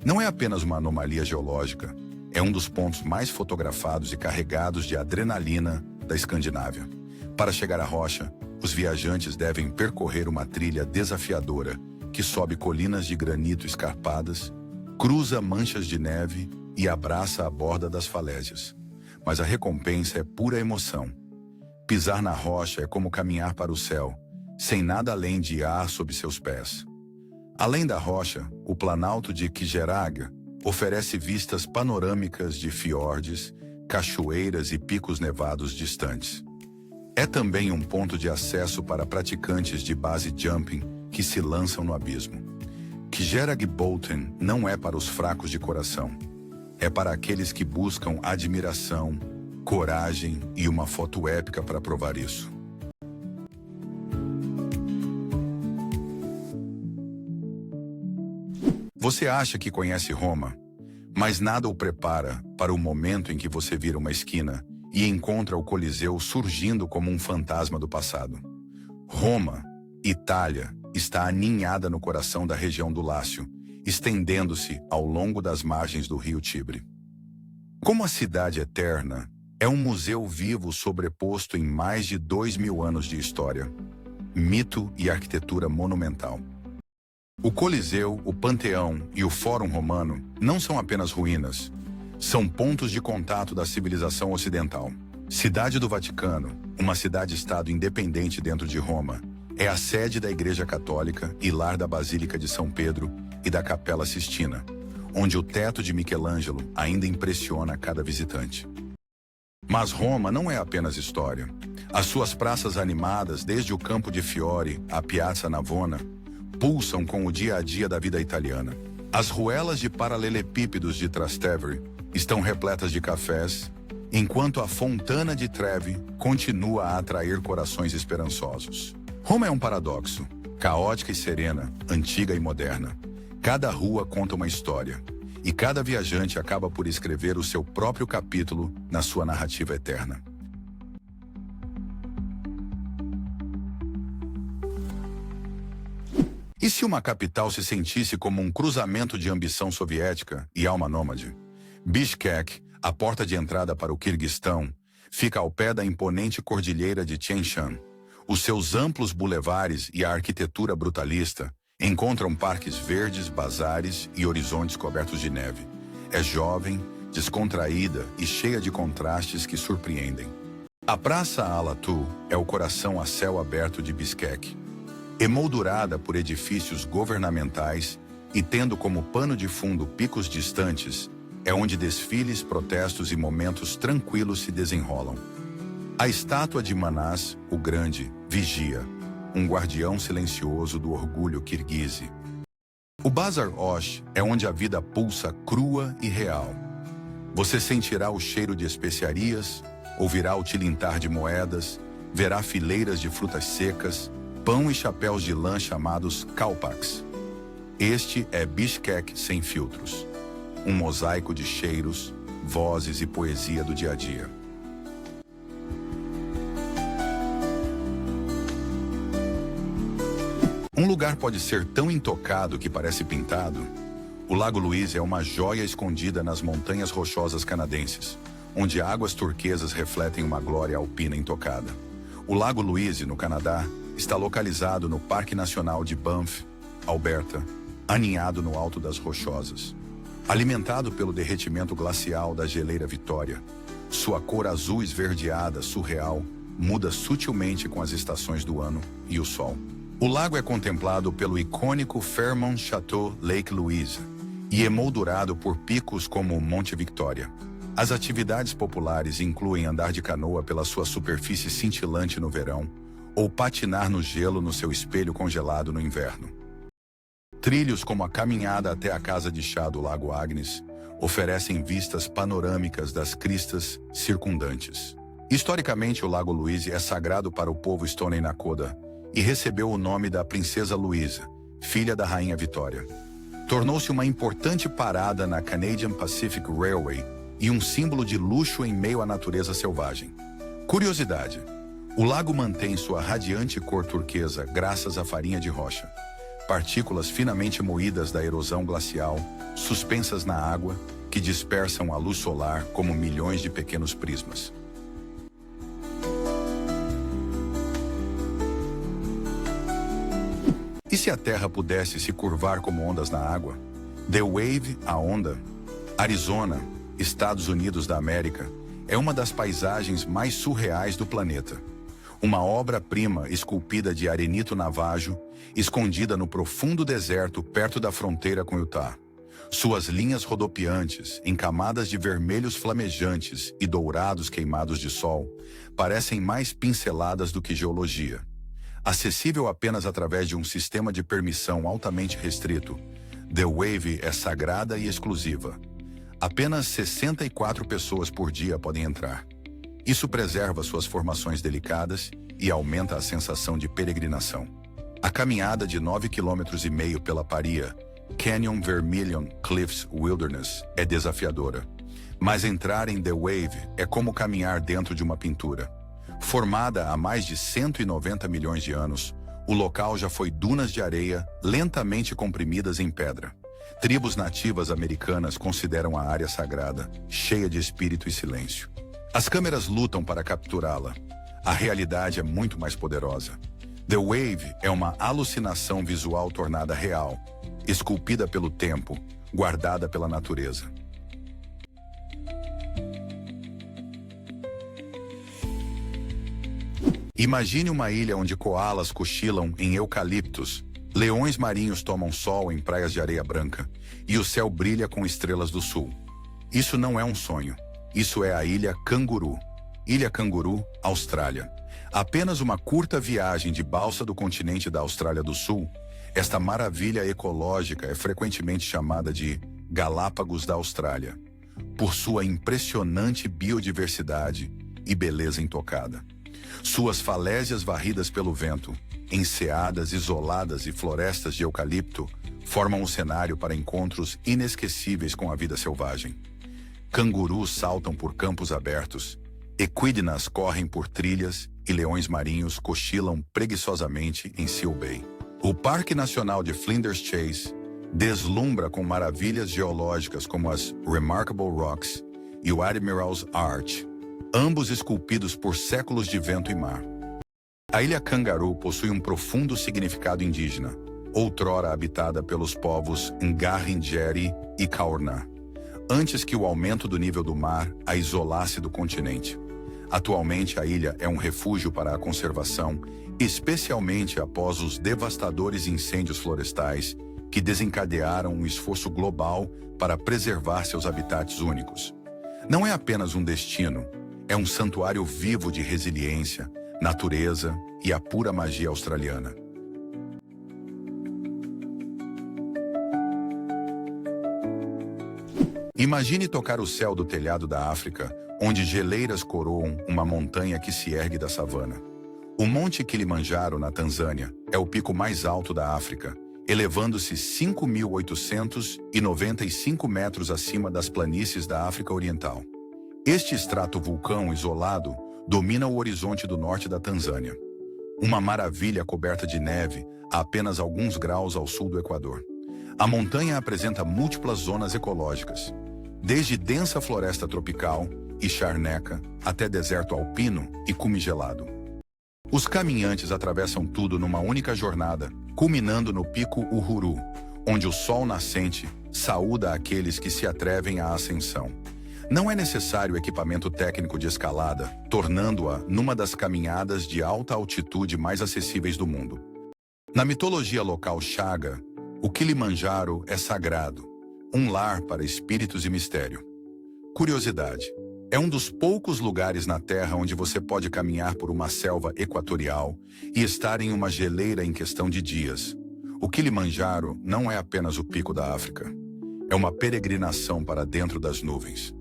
Não é apenas uma anomalia geológica, é um dos pontos mais fotografados e carregados de adrenalina da Escandinávia. Para chegar à rocha, os viajantes devem percorrer uma trilha desafiadora que sobe colinas de granito escarpadas, cruza manchas de neve e abraça a borda das falésias. Mas a recompensa é pura emoção. Pisar na rocha é como caminhar para o céu, sem nada além de ar sob seus pés. Além da rocha, o Planalto de Kjerag oferece vistas panorâmicas de fiordes, cachoeiras e picos nevados distantes. É também um ponto de acesso para praticantes de base jumping que se lançam no abismo. Kjeragbolten não é para os fracos de coração. É para aqueles que buscam admiração, coragem e uma foto épica para provar isso. Você acha que conhece Roma, mas nada o prepara para o momento em que você vira uma esquina e encontra o Coliseu surgindo como um fantasma do passado. Roma, Itália, está aninhada no coração da região do Lácio, estendendo-se ao longo das margens do rio Tibre. Como a cidade eterna, é um museu vivo sobreposto em mais de 2000 anos de história, mito e arquitetura monumental. O Coliseu, o Panteão e o Fórum Romano não são apenas ruínas, são pontos de contato da civilização ocidental. Cidade do Vaticano, uma cidade-estado independente dentro de Roma, é a sede da Igreja Católica e lar da Basílica de São Pedro e da Capela Sistina, onde o teto de Michelangelo ainda impressiona cada visitante. Mas Roma não é apenas história. As suas praças animadas, desde o Campo de Fiori à Piazza Navona, pulsam com o dia a dia da vida italiana. As ruelas de paralelepípedos de Trastevere estão repletas de cafés, enquanto a Fontana di Trevi continua a atrair corações esperançosos. Roma é um paradoxo, caótica e serena, antiga e moderna. Cada rua conta uma história, e cada viajante acaba por escrever o seu próprio capítulo na sua narrativa eterna. E se uma capital se sentisse como um cruzamento de ambição soviética e alma nômade? Bishkek, a porta de entrada para o Quirguistão, fica ao pé da imponente cordilheira de Tian Shan. Os seus amplos bulevares e a arquitetura brutalista encontram parques verdes, bazares e horizontes cobertos de neve. É jovem, descontraída e cheia de contrastes que surpreendem. A Praça Alatu é o coração a céu aberto de Bishkek. Emoldurada por edifícios governamentais e tendo como pano de fundo picos distantes, é é onde desfiles, protestos e momentos tranquilos se desenrolam. A estátua de Manás, o Grande, vigia, um guardião silencioso do orgulho kirguise. O Bazar Osh é onde a vida pulsa crua e real. Você sentirá o cheiro de especiarias, ouvirá o tilintar de moedas, verá fileiras de frutas secas, pão e chapéus de lã chamados kalpaks. Este é Bishkek sem filtros. Um mosaico de cheiros, vozes e poesia do dia a dia. Um lugar pode ser tão intocado que parece pintado. O Lago Louise é uma joia escondida nas montanhas rochosas canadenses, onde águas turquesas refletem uma glória alpina intocada. O Lago Louise, no Canadá, está localizado no Parque Nacional de Banff, Alberta, aninhado no alto das Rochosas. Alimentado pelo derretimento glacial da geleira Vitória, sua cor azul esverdeada, surreal, muda sutilmente com as estações do ano e o sol. O lago é contemplado pelo icônico Fairmont Chateau Lake Louise e emoldurado por picos como o Monte Victoria. As atividades populares incluem andar de canoa pela sua superfície cintilante no verão ou patinar no gelo no seu espelho congelado no inverno. Trilhos como a caminhada até a casa de chá do Lago Agnes oferecem vistas panorâmicas das cristas circundantes. Historicamente, o Lago Louise é sagrado para o povo Stoney Nakoda e recebeu o nome da Princesa Louisa, filha da Rainha Vitória. Tornou-se uma importante parada na Canadian Pacific Railway e um símbolo de luxo em meio à natureza selvagem. Curiosidade: o lago mantém sua radiante cor turquesa graças à farinha de rocha, partículas finamente moídas da erosão glacial, suspensas na água, que dispersam a luz solar como milhões de pequenos prismas. E se a Terra pudesse se curvar como ondas na água? The Wave, a onda. Arizona, Estados Unidos da América, é uma das paisagens mais surreais do planeta. Uma obra-prima esculpida de arenito navajo, escondida no profundo deserto perto da fronteira com Utah. Suas linhas rodopiantes, em camadas de vermelhos flamejantes e dourados queimados de sol, parecem mais pinceladas do que geologia. Acessível apenas através de um sistema de permissão altamente restrito, The Wave é sagrada e exclusiva. Apenas 64 pessoas por dia podem entrar. Isso preserva suas formações delicadas e aumenta a sensação de peregrinação. A caminhada de 9,5 km pela Paria, Canyon Vermilion Cliffs Wilderness, é desafiadora. Mas entrar em The Wave é como caminhar dentro de uma pintura. Formada há mais de 190 milhões de anos, o local já foi dunas de areia lentamente comprimidas em pedra. Tribos nativas americanas consideram a área sagrada, cheia de espírito e silêncio. As câmeras lutam para capturá-la. A realidade é muito mais poderosa. The Wave é uma alucinação visual tornada real, esculpida pelo tempo, guardada pela natureza. Imagine uma ilha onde coalas cochilam em eucaliptos, leões marinhos tomam sol em praias de areia branca e o céu brilha com estrelas do sul. Isso não é um sonho. Isso é a Ilha Canguru. Ilha Canguru, Austrália. Apenas uma curta viagem de balsa do continente da Austrália do Sul, esta maravilha ecológica é frequentemente chamada de Galápagos da Austrália, por sua impressionante biodiversidade e beleza intocada. Suas falésias varridas pelo vento, enseadas isoladas e florestas de eucalipto formam um cenário para encontros inesquecíveis com a vida selvagem. Cangurus saltam por campos abertos, equidnas correm por trilhas e leões marinhos cochilam preguiçosamente em Seal Bay. O Parque Nacional de Flinders Chase deslumbra com maravilhas geológicas como as Remarkable Rocks e o Admiral's Arch, ambos esculpidos por séculos de vento e mar. A Ilha Kangaroo possui um profundo significado indígena, outrora habitada pelos povos Ngarrindjeri e Kaurna, antes que o aumento do nível do mar a isolasse do continente. Atualmente, a ilha é um refúgio para a conservação, especialmente após os devastadores incêndios florestais que desencadearam um esforço global para preservar seus habitats únicos. Não é apenas um destino, é um santuário vivo de resiliência, natureza e a pura magia australiana. Imagine tocar o céu do telhado da África, onde geleiras coroam uma montanha que se ergue da savana. O Monte Kilimanjaro, na Tanzânia, é o pico mais alto da África, elevando-se 5.895 metros acima das planícies da África Oriental. Este estratovulcão isolado domina o horizonte do norte da Tanzânia. Uma maravilha coberta de neve a apenas alguns graus ao sul do Equador. A montanha apresenta múltiplas zonas ecológicas, desde densa floresta tropical e charneca até deserto alpino e cume gelado. Os caminhantes atravessam tudo numa única jornada, culminando no Pico Uhuru, onde o sol nascente saúda aqueles que se atrevem à ascensão. Não é necessário equipamento técnico de escalada, tornando-a numa das caminhadas de alta altitude mais acessíveis do mundo. Na mitologia local Chaga, o Kilimanjaro é sagrado, um lar para espíritos e mistério. Curiosidade: é um dos poucos lugares na Terra onde você pode caminhar por uma selva equatorial e estar em uma geleira em questão de dias. O Kilimanjaro não é apenas o pico da África. É uma peregrinação para dentro das nuvens.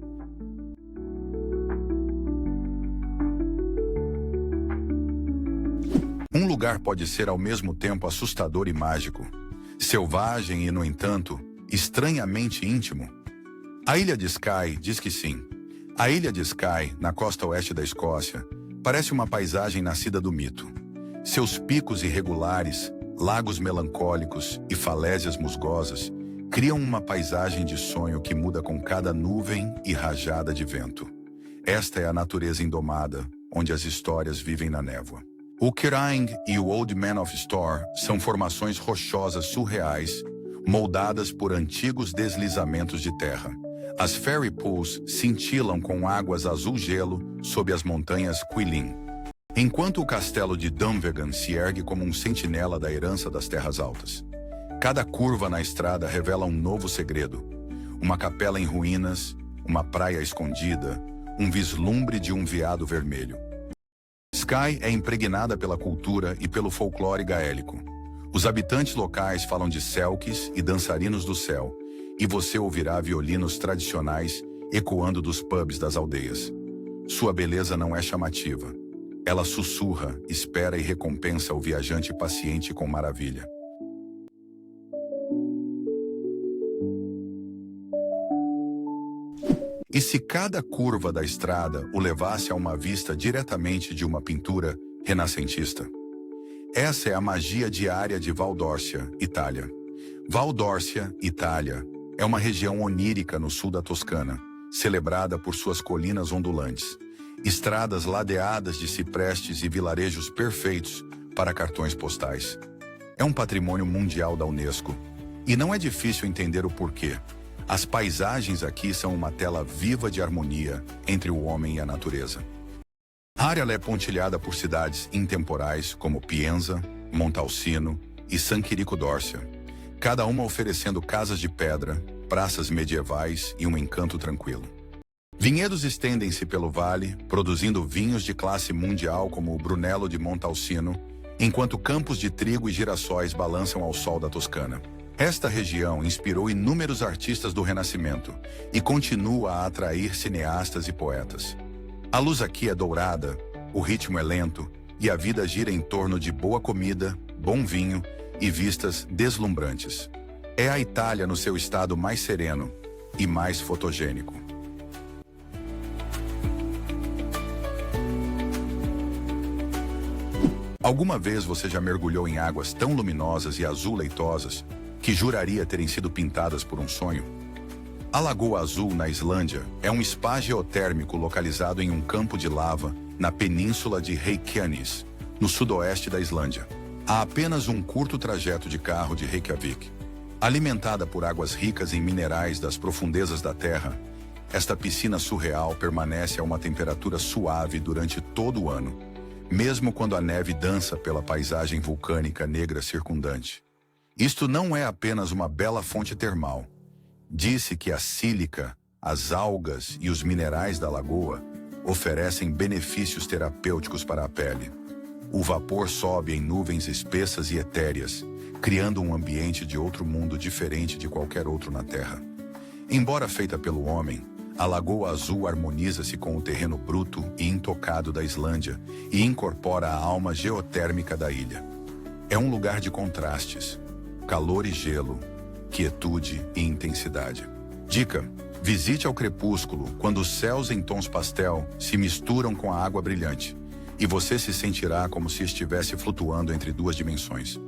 Um lugar pode ser ao mesmo tempo assustador e mágico, selvagem e, no entanto, estranhamente íntimo. A ilha de Skye diz que sim. A ilha de Skye, na costa oeste da Escócia, parece uma paisagem nascida do mito. Seus picos irregulares, lagos melancólicos e falésias musgosas criam uma paisagem de sonho que muda com cada nuvem e rajada de vento. Esta é a natureza indomada, onde as histórias vivem na névoa. O Kerang e o Old Man of Storr são formações rochosas surreais, moldadas por antigos deslizamentos de terra. As Fairy Pools cintilam com águas azul-gelo sob as montanhas Quilin, enquanto o castelo de Dunvegan se ergue como um sentinela da herança das terras altas. Cada curva na estrada revela um novo segredo. Uma capela em ruínas, uma praia escondida, um vislumbre de um veado vermelho. Skye é impregnada pela cultura e pelo folclore gaélico. Os habitantes locais falam de selkies e dançarinos do céu, e você ouvirá violinos tradicionais ecoando dos pubs das aldeias. Sua beleza não é chamativa. Ela sussurra, espera e recompensa o viajante paciente com maravilha. E se cada curva da estrada o levasse a uma vista diretamente de uma pintura renascentista? Essa é a magia diária de Valdorcia, Itália. Valdorcia, Itália, é uma região onírica no sul da Toscana, celebrada por suas colinas ondulantes, estradas ladeadas de ciprestes e vilarejos perfeitos para cartões postais. É um patrimônio mundial da Unesco, e não é difícil entender o porquê. As paisagens aqui são uma tela viva de harmonia entre o homem e a natureza. A área é pontilhada por cidades intemporais como Pienza, Montalcino e San Quirico d'Orcia, cada uma oferecendo casas de pedra, praças medievais e um encanto tranquilo. Vinhedos estendem-se pelo vale, produzindo vinhos de classe mundial como o Brunello de Montalcino, enquanto campos de trigo e girassóis balançam ao sol da Toscana. Esta região inspirou inúmeros artistas do Renascimento e continua a atrair cineastas e poetas. A luz aqui é dourada, o ritmo é lento e a vida gira em torno de boa comida, bom vinho e vistas deslumbrantes. É a Itália no seu estado mais sereno e mais fotogênico. Alguma vez você já mergulhou em águas tão luminosas e azul-leitosas que juraria terem sido pintadas por um sonho? A Lagoa Azul, na Islândia, é um spa geotérmico localizado em um campo de lava na península de Reykjanes, no sudoeste da Islândia. Há apenas um curto trajeto de carro de Reykjavik. Alimentada por águas ricas em minerais das profundezas da terra, esta piscina surreal permanece a uma temperatura suave durante todo o ano, mesmo quando a neve dança pela paisagem vulcânica negra circundante. Isto não é apenas uma bela fonte termal. Disse que a sílica, as algas e os minerais da lagoa oferecem benefícios terapêuticos para a pele. O vapor sobe em nuvens espessas e etéreas, criando um ambiente de outro mundo diferente de qualquer outro na Terra. Embora feita pelo homem, a Lagoa Azul harmoniza-se com o terreno bruto e intocado da Islândia e incorpora a alma geotérmica da ilha. É um lugar de contrastes, calor e gelo, quietude e intensidade. Dica: visite ao crepúsculo, quando os céus em tons pastel se misturam com a água brilhante, e você se sentirá como se estivesse flutuando entre duas dimensões.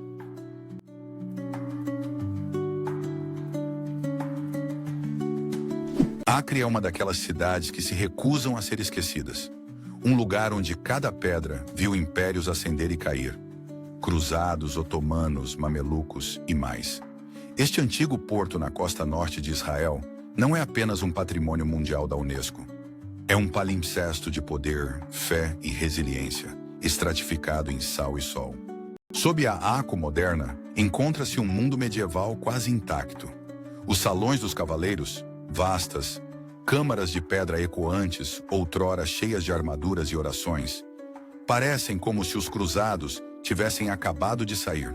Acre é uma daquelas cidades que se recusam a ser esquecidas. Um lugar onde cada pedra viu impérios ascender e cair. Cruzados, otomanos, mamelucos e mais. Este antigo porto na costa norte de Israel não é apenas um patrimônio mundial da Unesco. É um palimpsesto de poder, fé e resiliência, estratificado em sal e sol. Sob a Akko moderna, encontra-se um mundo medieval quase intacto. Os salões dos cavaleiros, vastas, câmaras de pedra ecoantes, outrora cheias de armaduras e orações, parecem como se os cruzados tivessem acabado de sair.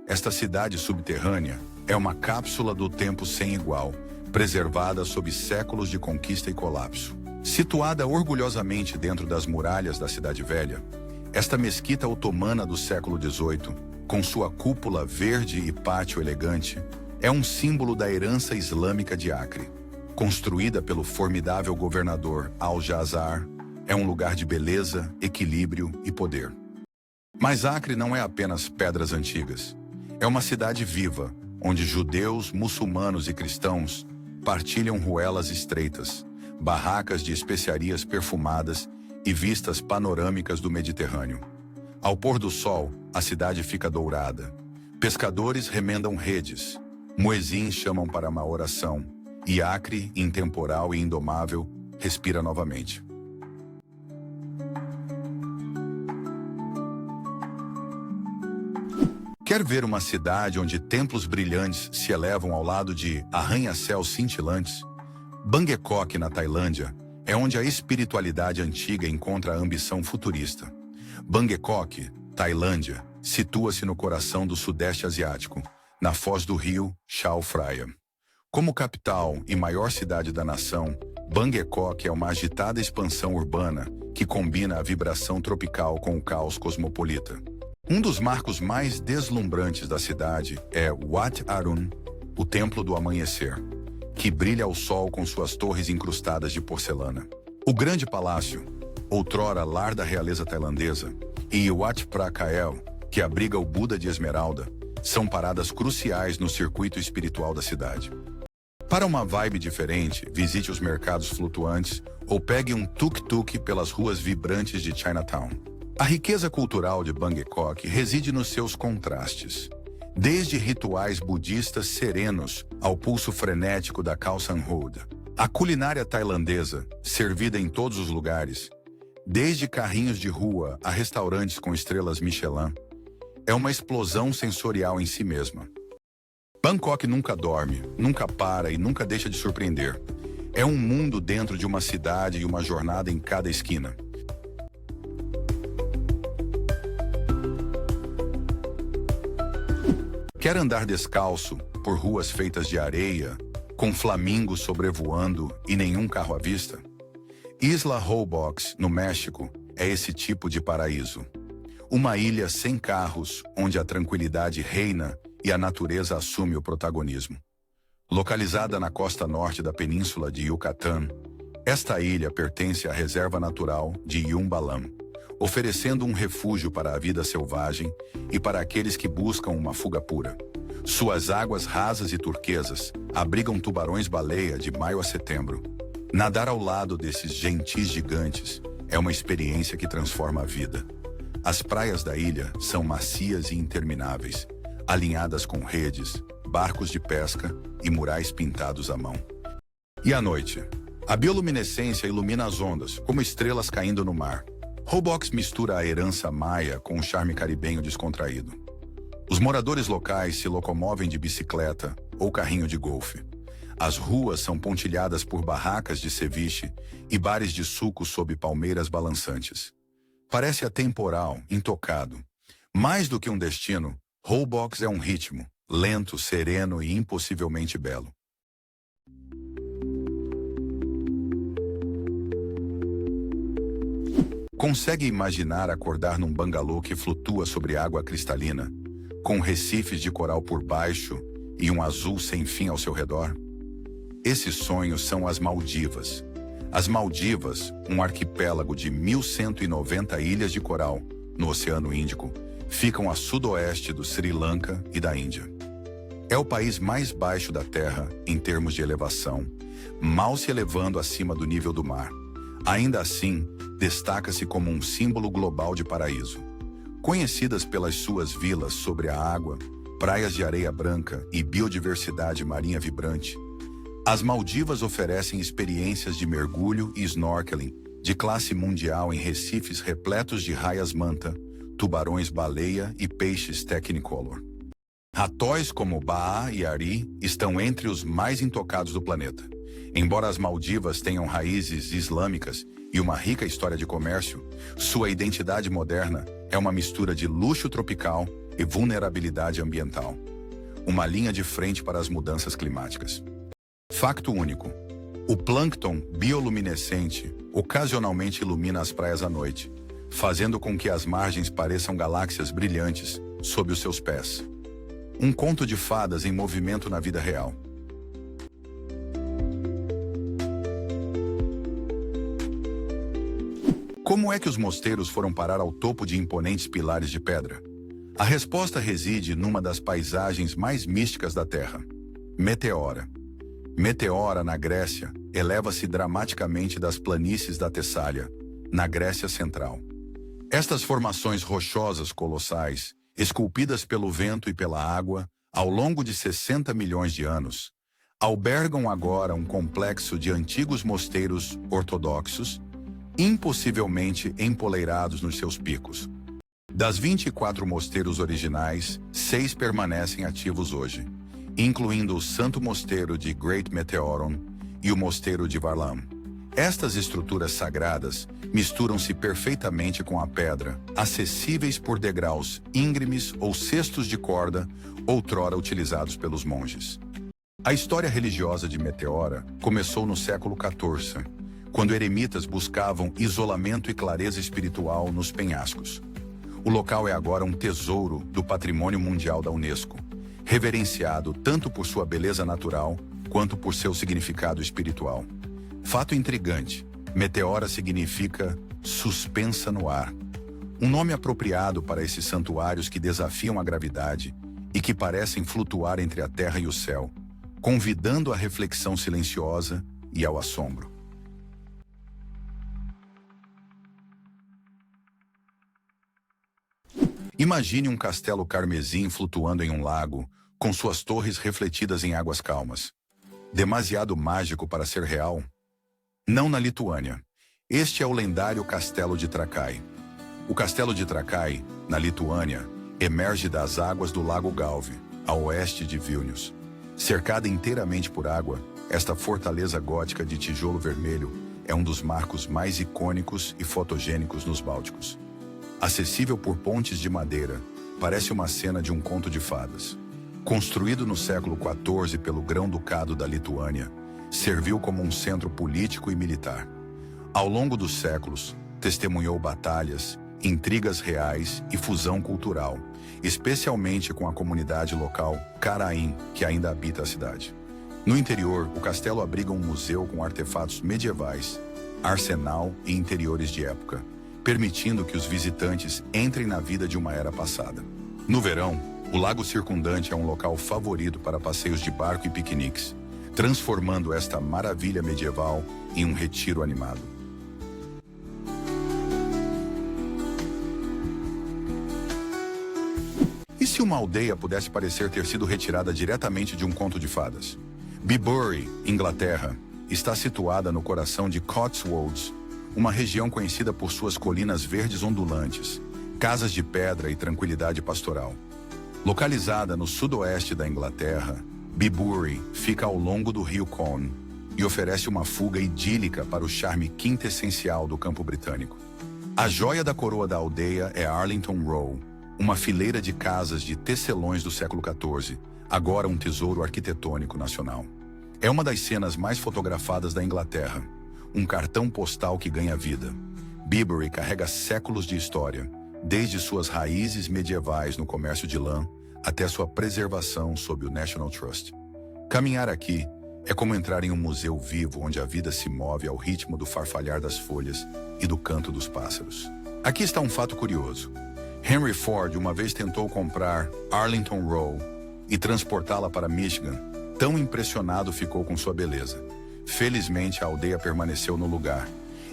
Esta cidade subterrânea é uma cápsula do tempo sem igual, preservada sob séculos de conquista e colapso. Situada orgulhosamente dentro das muralhas da Cidade Velha, esta mesquita otomana do século XVIII, com sua cúpula verde e pátio elegante, é um símbolo da herança islâmica de Acre. Construída pelo formidável governador Al-Jazar, é um lugar de beleza, equilíbrio e poder. Mas Acre não é apenas pedras antigas. É uma cidade viva, onde judeus, muçulmanos e cristãos partilham ruelas estreitas, barracas de especiarias perfumadas e vistas panorâmicas do Mediterrâneo. Ao pôr do sol, a cidade fica dourada. Pescadores remendam redes, muezins chamam para uma oração, e Acre, intemporal e indomável, respira novamente. Quer ver uma cidade onde templos brilhantes se elevam ao lado de arranha-céus cintilantes? Bangkok, na Tailândia, é onde a espiritualidade antiga encontra a ambição futurista. Bangkok, Tailândia, situa-se no coração do Sudeste Asiático, na foz do rio Chao Phraya. Como capital e maior cidade da nação, Bangkok é uma agitada expansão urbana que combina a vibração tropical com o caos cosmopolita. Um dos marcos mais deslumbrantes da cidade é Wat Arun, o Templo do Amanhecer, que brilha ao sol com suas torres incrustadas de porcelana. O Grande Palácio, outrora lar da realeza tailandesa, e Wat Phra Kael, que abriga o Buda de Esmeralda, são paradas cruciais no circuito espiritual da cidade. Para uma vibe diferente, visite os mercados flutuantes ou pegue um tuk-tuk pelas ruas vibrantes de Chinatown. A riqueza cultural de Bangkok reside nos seus contrastes. Desde rituais budistas serenos ao pulso frenético da Khao San Road. A culinária tailandesa, servida em todos os lugares, desde carrinhos de rua a restaurantes com estrelas Michelin, é uma explosão sensorial em si mesma. Bangkok nunca dorme, nunca para e nunca deixa de surpreender. É um mundo dentro de uma cidade e uma jornada em cada esquina. Quer andar descalço por ruas feitas de areia, com flamingos sobrevoando e nenhum carro à vista? Isla Robox, no México, é esse tipo de paraíso. Uma ilha sem carros, onde a tranquilidade reina e a natureza assume o protagonismo. Localizada na costa norte da península de Yucatán, esta ilha pertence à reserva natural de Yumbalam, oferecendo um refúgio para a vida selvagem e para aqueles que buscam uma fuga pura. Suas águas rasas e turquesas abrigam tubarões-baleia de maio a setembro. Nadar ao lado desses gentis gigantes é uma experiência que transforma a vida. As praias da ilha são macias e intermináveis, alinhadas com redes, barcos de pesca e murais pintados à mão. E à noite, a bioluminescência ilumina as ondas, como estrelas caindo no mar. Robox mistura a herança maia com o charme caribenho descontraído. Os moradores locais se locomovem de bicicleta ou carrinho de golfe. As ruas são pontilhadas por barracas de ceviche e bares de suco sob palmeiras balançantes. Parece atemporal, intocado. Mais do que um destino, Holbox é um ritmo, lento, sereno e impossivelmente belo. Consegue imaginar acordar num bangalô que flutua sobre água cristalina, com recifes de coral por baixo e um azul sem fim ao seu redor? Esses sonhos são as Maldivas. As Maldivas, um arquipélago de 1.190 ilhas de coral no Oceano Índico, ficam a sudoeste do Sri Lanka e da Índia. É o país mais baixo da Terra em termos de elevação, mal se elevando acima do nível do mar. Ainda assim, destaca-se como um símbolo global de paraíso. Conhecidas pelas suas vilas sobre a água, praias de areia branca e biodiversidade marinha vibrante, as Maldivas oferecem experiências de mergulho e snorkeling de classe mundial em recifes repletos de raias-manta, tubarões-baleia e peixes technicolor. Atóis como Ba'a e Ari estão entre os mais intocados do planeta. Embora as Maldivas tenham raízes islâmicas e uma rica história de comércio, sua identidade moderna é uma mistura de luxo tropical e vulnerabilidade ambiental. Uma linha de frente para as mudanças climáticas. Facto único: o plâncton bioluminescente ocasionalmente ilumina as praias à noite, fazendo com que as margens pareçam galáxias brilhantes sob os seus pés. Um conto de fadas em movimento na vida real. Como é que os mosteiros foram parar ao topo de imponentes pilares de pedra? A resposta reside numa das paisagens mais místicas da Terra: Meteora. Meteora, na Grécia, eleva-se dramaticamente das planícies da Tessália, na Grécia Central. Estas formações rochosas colossais, esculpidas pelo vento e pela água, ao longo de 60 milhões de anos, albergam agora um complexo de antigos mosteiros ortodoxos, impossivelmente empoleirados nos seus picos. Das 24 mosteiros originais, 6 permanecem ativos hoje, incluindo o Santo Mosteiro de Great Meteoron e o Mosteiro de Varlam. Estas estruturas sagradas misturam-se perfeitamente com a pedra, acessíveis por degraus íngremes ou cestos de corda, outrora utilizados pelos monges. A história religiosa de Meteora começou no século XIV, quando eremitas buscavam isolamento e clareza espiritual nos penhascos. O local é agora um tesouro do Patrimônio Mundial da Unesco, reverenciado tanto por sua beleza natural quanto por seu significado espiritual. Fato intrigante: Meteora significa suspensa no ar, um nome apropriado para esses santuários que desafiam a gravidade e que parecem flutuar entre a terra e o céu, convidando à reflexão silenciosa e ao assombro. Imagine um castelo carmesim flutuando em um lago, com suas torres refletidas em águas calmas. Demasiado mágico para ser real? Não na Lituânia. Este é o lendário Castelo de Trakai. O Castelo de Trakai, na Lituânia, emerge das águas do Lago Galve, a oeste de Vilnius. Cercada inteiramente por água, esta fortaleza gótica de tijolo vermelho é um dos marcos mais icônicos e fotogênicos nos Bálticos. Acessível por pontes de madeira, parece uma cena de um conto de fadas. Construído no século XIV pelo Grão-Ducado da Lituânia, serviu como um centro político e militar. Ao longo dos séculos, testemunhou batalhas, intrigas reais e fusão cultural, especialmente com a comunidade local Karaim, que ainda habita a cidade. No interior, o castelo abriga um museu com artefatos medievais, arsenal e interiores de época, permitindo que os visitantes entrem na vida de uma era passada. No verão, o lago circundante é um local favorito para passeios de barco e piqueniques, transformando esta maravilha medieval em um retiro animado. E se uma aldeia pudesse parecer ter sido retirada diretamente de um conto de fadas? Bibury, Inglaterra, está situada no coração de Cotswolds, uma região conhecida por suas colinas verdes ondulantes, casas de pedra e tranquilidade pastoral. Localizada no sudoeste da Inglaterra, Bibury fica ao longo do rio Colne e oferece uma fuga idílica para o charme quintessencial do campo britânico. A joia da coroa da aldeia é Arlington Row, uma fileira de casas de tecelões do século XIV, agora um tesouro arquitetônico nacional. É uma das cenas mais fotografadas da Inglaterra, um cartão postal que ganha vida. Bibury carrega séculos de história, desde suas raízes medievais no comércio de lã até sua preservação sob o National Trust. Caminhar aqui é como entrar em um museu vivo onde a vida se move ao ritmo do farfalhar das folhas e do canto dos pássaros. Aqui está um fato curioso. Henry Ford uma vez tentou comprar Arlington Row e transportá-la para Michigan. Tão impressionado ficou com sua beleza. Felizmente, a aldeia permaneceu no lugar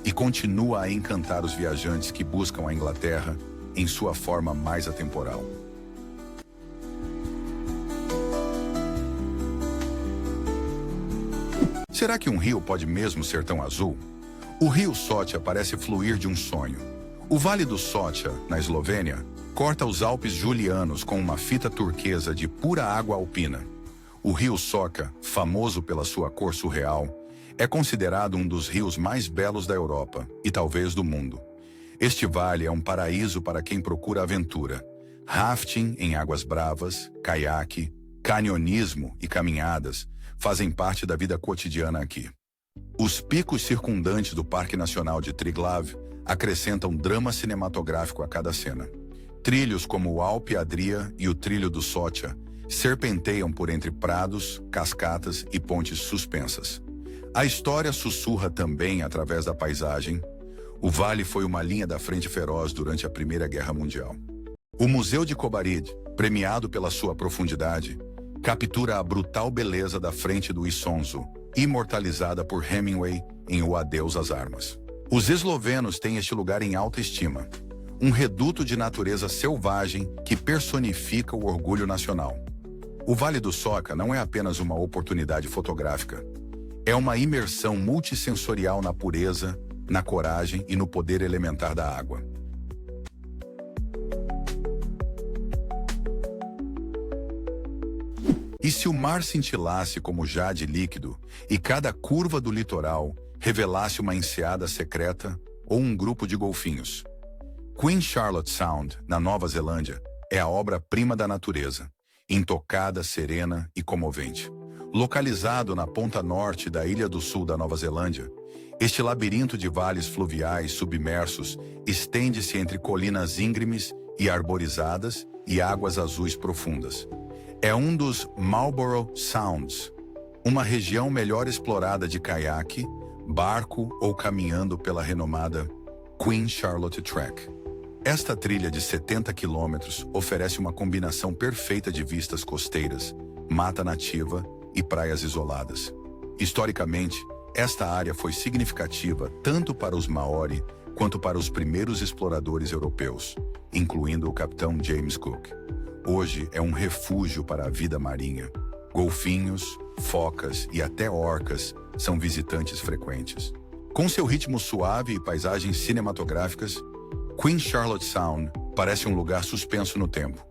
e continua a encantar os viajantes que buscam a Inglaterra em sua forma mais atemporal. Será que um rio pode mesmo ser tão azul? O rio Soča parece fluir de um sonho. O Vale do Soča, na Eslovênia, corta os Alpes Julianos com uma fita turquesa de pura água alpina. O rio Soca, famoso pela sua cor surreal, é considerado um dos rios mais belos da Europa e talvez do mundo. Este vale é um paraíso para quem procura aventura. Rafting em águas bravas, caiaque, canionismo e caminhadas fazem parte da vida cotidiana aqui. Os picos circundantes do Parque Nacional de Triglav acrescentam drama cinematográfico a cada cena. Trilhos como o Alpe Adria e o Trilho do Soča serpenteiam por entre prados, cascatas e pontes suspensas. A história sussurra também através da paisagem. O vale foi uma linha da frente feroz durante a Primeira Guerra Mundial. O Museu de Kobarid, premiado pela sua profundidade, captura a brutal beleza da frente do Isonzo, imortalizada por Hemingway em O Adeus às Armas. Os eslovenos têm este lugar em alta estima, um reduto de natureza selvagem que personifica o orgulho nacional. O Vale do Soca não é apenas uma oportunidade fotográfica, é uma imersão multissensorial na pureza, na coragem e no poder elementar da água. E se o mar cintilasse como jade líquido e cada curva do litoral revelasse uma enseada secreta ou um grupo de golfinhos? Queen Charlotte Sound, na Nova Zelândia, é a obra-prima da natureza, intocada, serena e comovente. Localizado na ponta norte da Ilha do Sul da Nova Zelândia, este labirinto de vales fluviais submersos estende-se entre colinas íngremes e arborizadas e águas azuis profundas. É um dos Marlborough Sounds, uma região melhor explorada de caiaque, barco ou caminhando pela renomada Queen Charlotte Track. Esta trilha de 70 quilômetros oferece uma combinação perfeita de vistas costeiras, mata nativa e praias isoladas. Historicamente, esta área foi significativa tanto para os Maori quanto para os primeiros exploradores europeus, incluindo o capitão James Cook. Hoje é um refúgio para a vida marinha. Golfinhos, focas e até orcas são visitantes frequentes. Com seu ritmo suave e paisagens cinematográficas, Queen Charlotte Sound parece um lugar suspenso no tempo,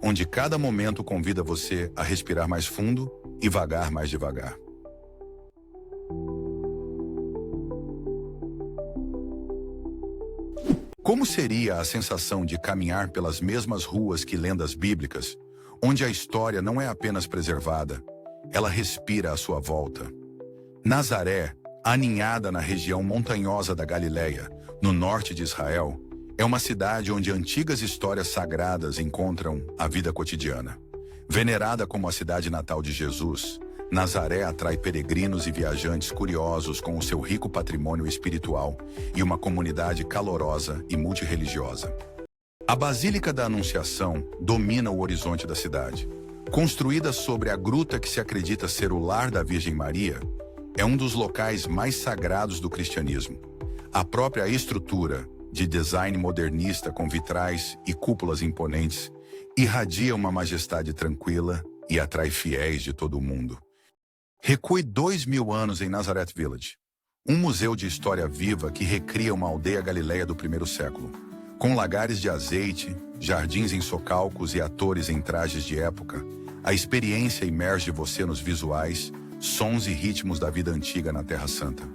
onde cada momento convida você a respirar mais fundo e vagar mais devagar. Como seria a sensação de caminhar pelas mesmas ruas que lendas bíblicas, onde a história não é apenas preservada, ela respira à sua volta? Nazaré, aninhada na região montanhosa da Galileia, no norte de Israel, é uma cidade onde antigas histórias sagradas encontram a vida cotidiana. Venerada como a cidade natal de Jesus, Nazaré atrai peregrinos e viajantes curiosos com o seu rico patrimônio espiritual e uma comunidade calorosa e multirreligiosa. A Basílica da Anunciação domina o horizonte da cidade. Construída sobre a gruta que se acredita ser o lar da Virgem Maria, é um dos locais mais sagrados do cristianismo. A própria estrutura, de design modernista com vitrais e cúpulas imponentes, irradia uma majestade tranquila e atrai fiéis de todo o mundo. Recue 2000 anos em Nazareth Village, um museu de história viva que recria uma aldeia galileia do primeiro século. Com lagares de azeite, jardins em socalcos e atores em trajes de época, a experiência imerge você nos visuais, sons e ritmos da vida antiga na Terra Santa.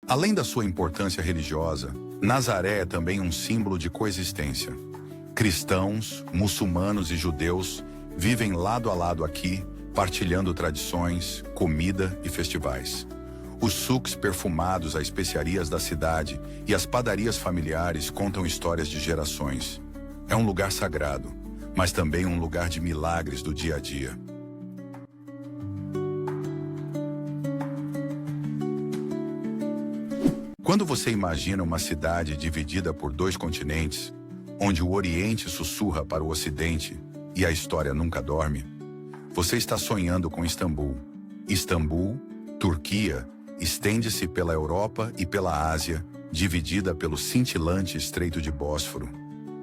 Além da sua importância religiosa, Nazaré é também um símbolo de coexistência. Cristãos, muçulmanos e judeus vivem lado a lado aqui, partilhando tradições, comida e festivais. Os souks perfumados a especiarias da cidade e as padarias familiares contam histórias de gerações. É um lugar sagrado, mas também um lugar de milagres do dia a dia. Quando você imagina uma cidade dividida por dois continentes, onde o Oriente sussurra para o Ocidente e a história nunca dorme, você está sonhando com Istambul. Istambul, Turquia, estende-se pela Europa e pela Ásia, dividida pelo cintilante Estreito de Bósforo.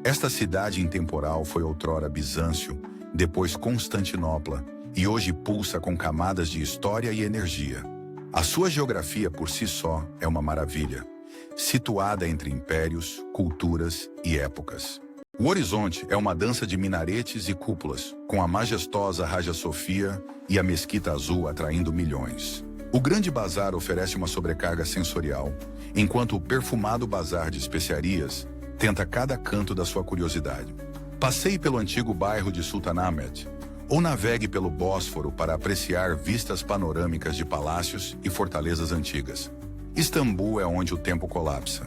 Esta cidade intemporal foi outrora Bizâncio, depois Constantinopla, e hoje pulsa com camadas de história e energia. A sua geografia por si só é uma maravilha, situada entre impérios, culturas e épocas. O horizonte é uma dança de minaretes e cúpulas, com a majestosa Hagia Sofia e a Mesquita Azul atraindo milhões. O Grande Bazar oferece uma sobrecarga sensorial, enquanto o perfumado bazar de especiarias tenta cada canto da sua curiosidade. Passeie pelo antigo bairro de Sultanahmet, ou navegue pelo Bósforo para apreciar vistas panorâmicas de palácios e fortalezas antigas. Istambul é onde o tempo colapsa.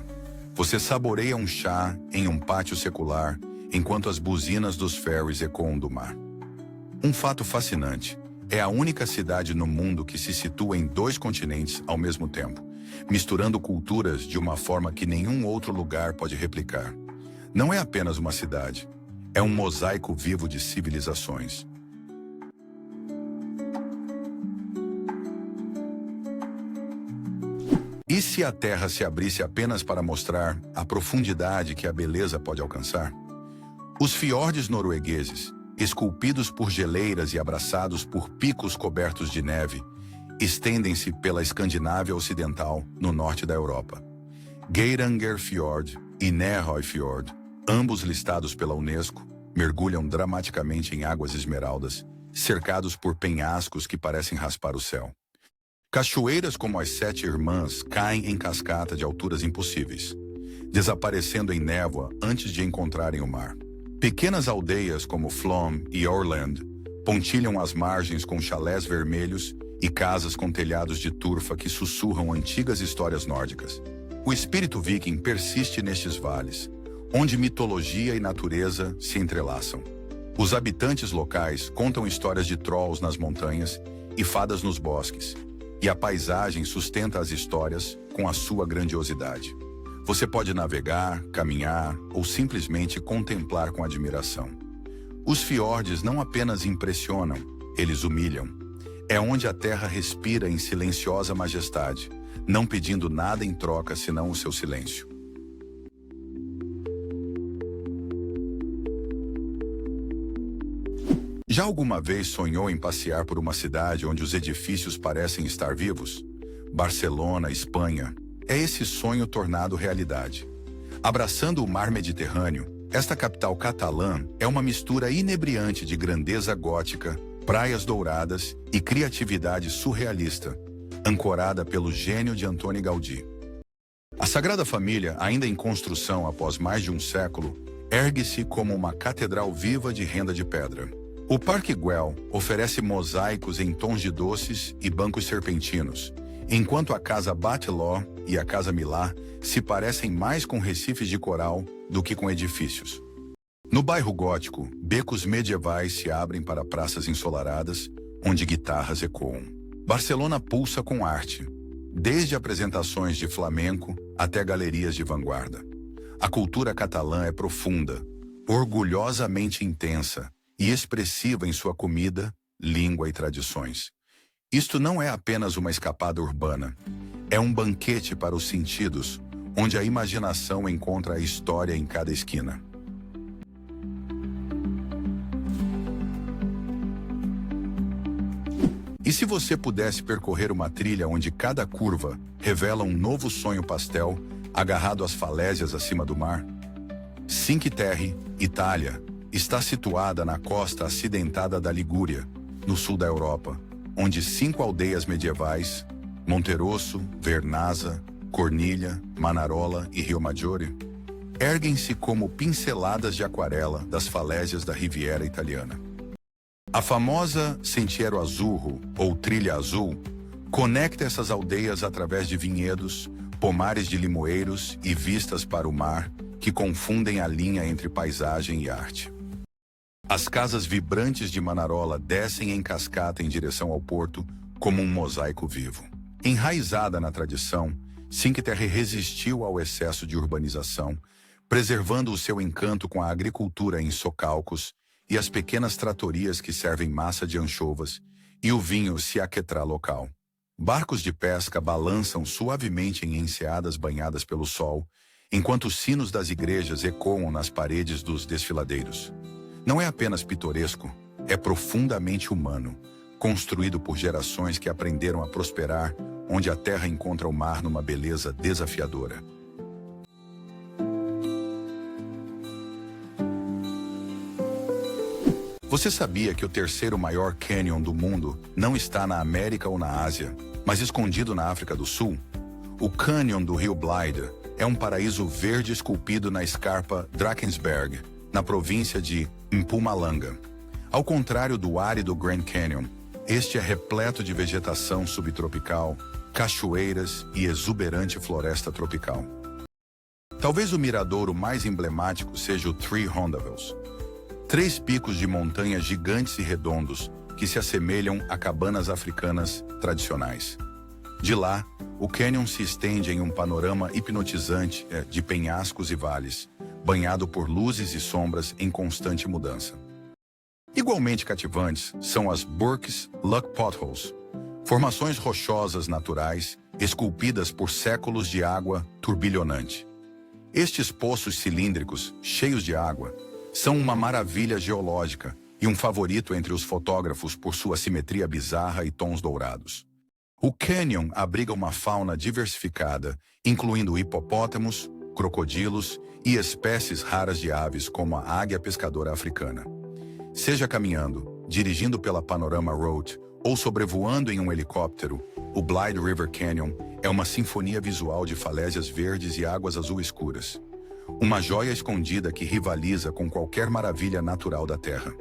Você saboreia um chá em um pátio secular, enquanto as buzinas dos ferries ecoam do mar. Um fato fascinante: é a única cidade no mundo que se situa em dois continentes ao mesmo tempo, misturando culturas de uma forma que nenhum outro lugar pode replicar. Não é apenas uma cidade, é um mosaico vivo de civilizações. E se a Terra se abrisse apenas para mostrar a profundidade que a beleza pode alcançar? Os fiordes noruegueses, esculpidos por geleiras e abraçados por picos cobertos de neve, estendem-se pela Escandinávia Ocidental, no norte da Europa. Geiranger Fjord e Nærøy Fjord, ambos listados pela Unesco, mergulham dramaticamente em águas esmeraldas, cercados por penhascos que parecem raspar o céu. Cachoeiras como as Sete Irmãs caem em cascata de alturas impossíveis, desaparecendo em névoa antes de encontrarem o mar. Pequenas aldeias como Flom e Orland pontilham as margens com chalés vermelhos e casas com telhados de turfa que sussurram antigas histórias nórdicas. O espírito viking persiste nestes vales, onde mitologia e natureza se entrelaçam. Os habitantes locais contam histórias de trolls nas montanhas e fadas nos bosques, e a paisagem sustenta as histórias com a sua grandiosidade. Você pode navegar, caminhar ou simplesmente contemplar com admiração. Os fiordes não apenas impressionam, eles humilham. É onde a terra respira em silenciosa majestade, não pedindo nada em troca senão o seu silêncio. Já alguma vez sonhou em passear por uma cidade onde os edifícios parecem estar vivos? Barcelona, Espanha. É esse sonho tornado realidade. Abraçando o mar Mediterrâneo, esta capital catalã é uma mistura inebriante de grandeza gótica, praias douradas e criatividade surrealista, ancorada pelo gênio de Antoni Gaudí. A Sagrada Família, ainda em construção após mais de um século, ergue-se como uma catedral viva de renda de pedra. O Parque Güell oferece mosaicos em tons de doces e bancos serpentinos, enquanto a Casa Batlló e a Casa Milà se parecem mais com recifes de coral do que com edifícios. No bairro gótico, becos medievais se abrem para praças ensolaradas, onde guitarras ecoam. Barcelona pulsa com arte, desde apresentações de flamenco até galerias de vanguarda. A cultura catalã é profunda, orgulhosamente intensa e expressiva em sua comida, língua e tradições. Isto não é apenas uma escapada urbana, é um banquete para os sentidos, onde a imaginação encontra a história em cada esquina. E se você pudesse percorrer uma trilha onde cada curva revela um novo sonho pastel, agarrado às falésias acima do mar? Cinque Terre, Itália, está situada na costa acidentada da Ligúria, no sul da Europa, onde 5 aldeias medievais, Monterosso, Vernazza, Corniglia, Manarola e Rio Maggiore, erguem-se como pinceladas de aquarela das falésias da Riviera italiana. A famosa Sentiero Azzurro, ou Trilha Azul, conecta essas aldeias através de vinhedos, pomares de limoeiros e vistas para o mar, que confundem a linha entre paisagem e arte. As casas vibrantes de Manarola descem em cascata em direção ao porto, como um mosaico vivo. Enraizada na tradição, Cinque Terre resistiu ao excesso de urbanização, preservando o seu encanto com a agricultura em socalcos e as pequenas tratorias que servem massa de anchovas e o vinho Siaquetrá local. Barcos de pesca balançam suavemente em enseadas banhadas pelo sol, enquanto os sinos das igrejas ecoam nas paredes dos desfiladeiros. Não é apenas pitoresco, é profundamente humano, construído por gerações que aprenderam a prosperar onde a terra encontra o mar numa beleza desafiadora. Você sabia que o terceiro maior cânion do mundo não está na América ou na Ásia, mas escondido na África do Sul? O cânion do rio Blyde é um paraíso verde esculpido na escarpa Drakensberg, na província de Mpumalanga. Ao contrário do árido Grand Canyon, este é repleto de vegetação subtropical, cachoeiras e exuberante floresta tropical. Talvez o miradouro mais emblemático seja o Three Rondavels. 3 picos de montanhas gigantes e redondos que se assemelham a cabanas africanas tradicionais. De lá, o cânion se estende em um panorama hipnotizante de penhascos e vales, banhado por luzes e sombras em constante mudança. Igualmente cativantes são as Burke's Luck Potholes, formações rochosas naturais esculpidas por séculos de água turbilhonante. Estes poços cilíndricos, cheios de água, são uma maravilha geológica e um favorito entre os fotógrafos por sua simetria bizarra e tons dourados. O cânion abriga uma fauna diversificada, incluindo hipopótamos, crocodilos e espécies raras de aves como a águia pescadora africana. Seja caminhando, dirigindo pela Panorama Road ou sobrevoando em um helicóptero, o Blyde River Canyon é uma sinfonia visual de falésias verdes e águas azul escuras. Uma joia escondida que rivaliza com qualquer maravilha natural da Terra.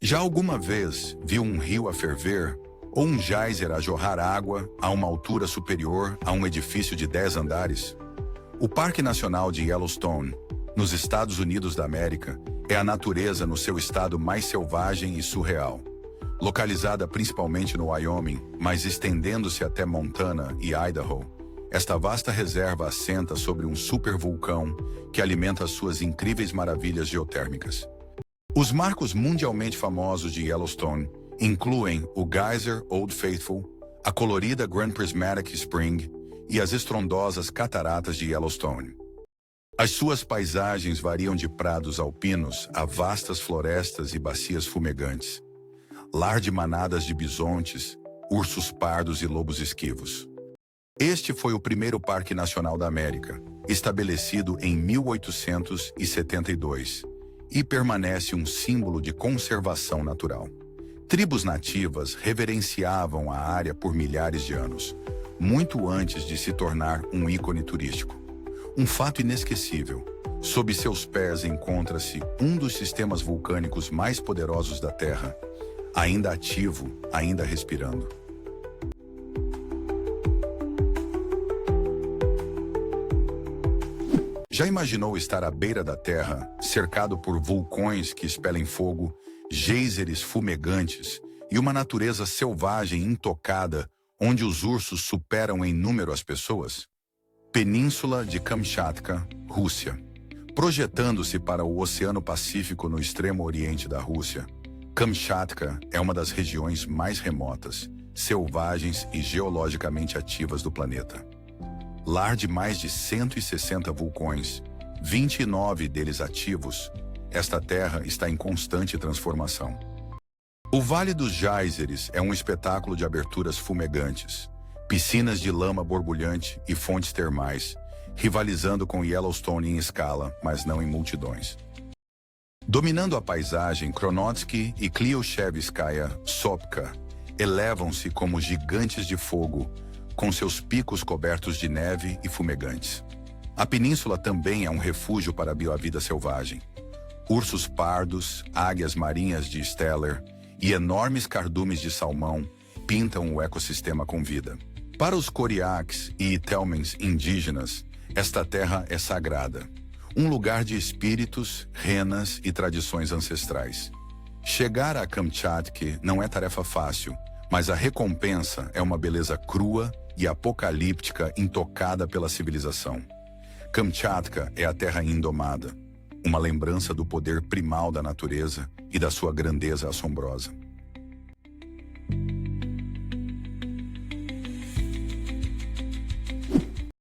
Já alguma vez viu um rio a ferver ou um geyser a jorrar água a uma altura superior a um edifício de 10 andares? O Parque Nacional de Yellowstone, nos Estados Unidos da América, é a natureza no seu estado mais selvagem e surreal. Localizada principalmente no Wyoming, mas estendendo-se até Montana e Idaho, esta vasta reserva assenta sobre um supervulcão que alimenta suas incríveis maravilhas geotérmicas. Os marcos mundialmente famosos de Yellowstone incluem o Geyser Old Faithful, a colorida Grand Prismatic Spring e as estrondosas cataratas de Yellowstone. As suas paisagens variam de prados alpinos a vastas florestas e bacias fumegantes. Lar de manadas de bisontes, ursos pardos e lobos esquivos. Este foi o primeiro Parque Nacional da América, estabelecido em 1872, e permanece um símbolo de conservação natural. Tribos nativas reverenciavam a área por milhares de anos, muito antes de se tornar um ícone turístico. Um fato inesquecível: sob seus pés encontra-se um dos sistemas vulcânicos mais poderosos da Terra, ainda ativo, ainda respirando. Já imaginou estar à beira da Terra, cercado por vulcões que expelem fogo, geyseres fumegantes e uma natureza selvagem intocada, onde os ursos superam em número as pessoas? Península de Kamchatka, Rússia. Projetando-se para o Oceano Pacífico no extremo oriente da Rússia, Kamchatka é uma das regiões mais remotas, selvagens e geologicamente ativas do planeta. Lar de mais de 160 vulcões, 29 deles ativos, esta terra está em constante transformação. O Vale dos Géiseres é um espetáculo de aberturas fumegantes, piscinas de lama borbulhante e fontes termais, rivalizando com Yellowstone em escala, mas não em multidões. Dominando a paisagem, Kronotsky e Kliushevskaya Sopka elevam-se como gigantes de fogo, com seus picos cobertos de neve e fumegantes. A península também é um refúgio para a vida selvagem. Ursos pardos, águias marinhas de Steller e enormes cardumes de salmão pintam o ecossistema com vida. Para os Koriaks e Itelmens indígenas, esta terra é sagrada, um lugar de espíritos, renas e tradições ancestrais. Chegar a Kamchatka não é tarefa fácil, mas a recompensa é uma beleza crua e apocalíptica intocada pela civilização. Kamchatka é a terra indomada, uma lembrança do poder primal da natureza e da sua grandeza assombrosa.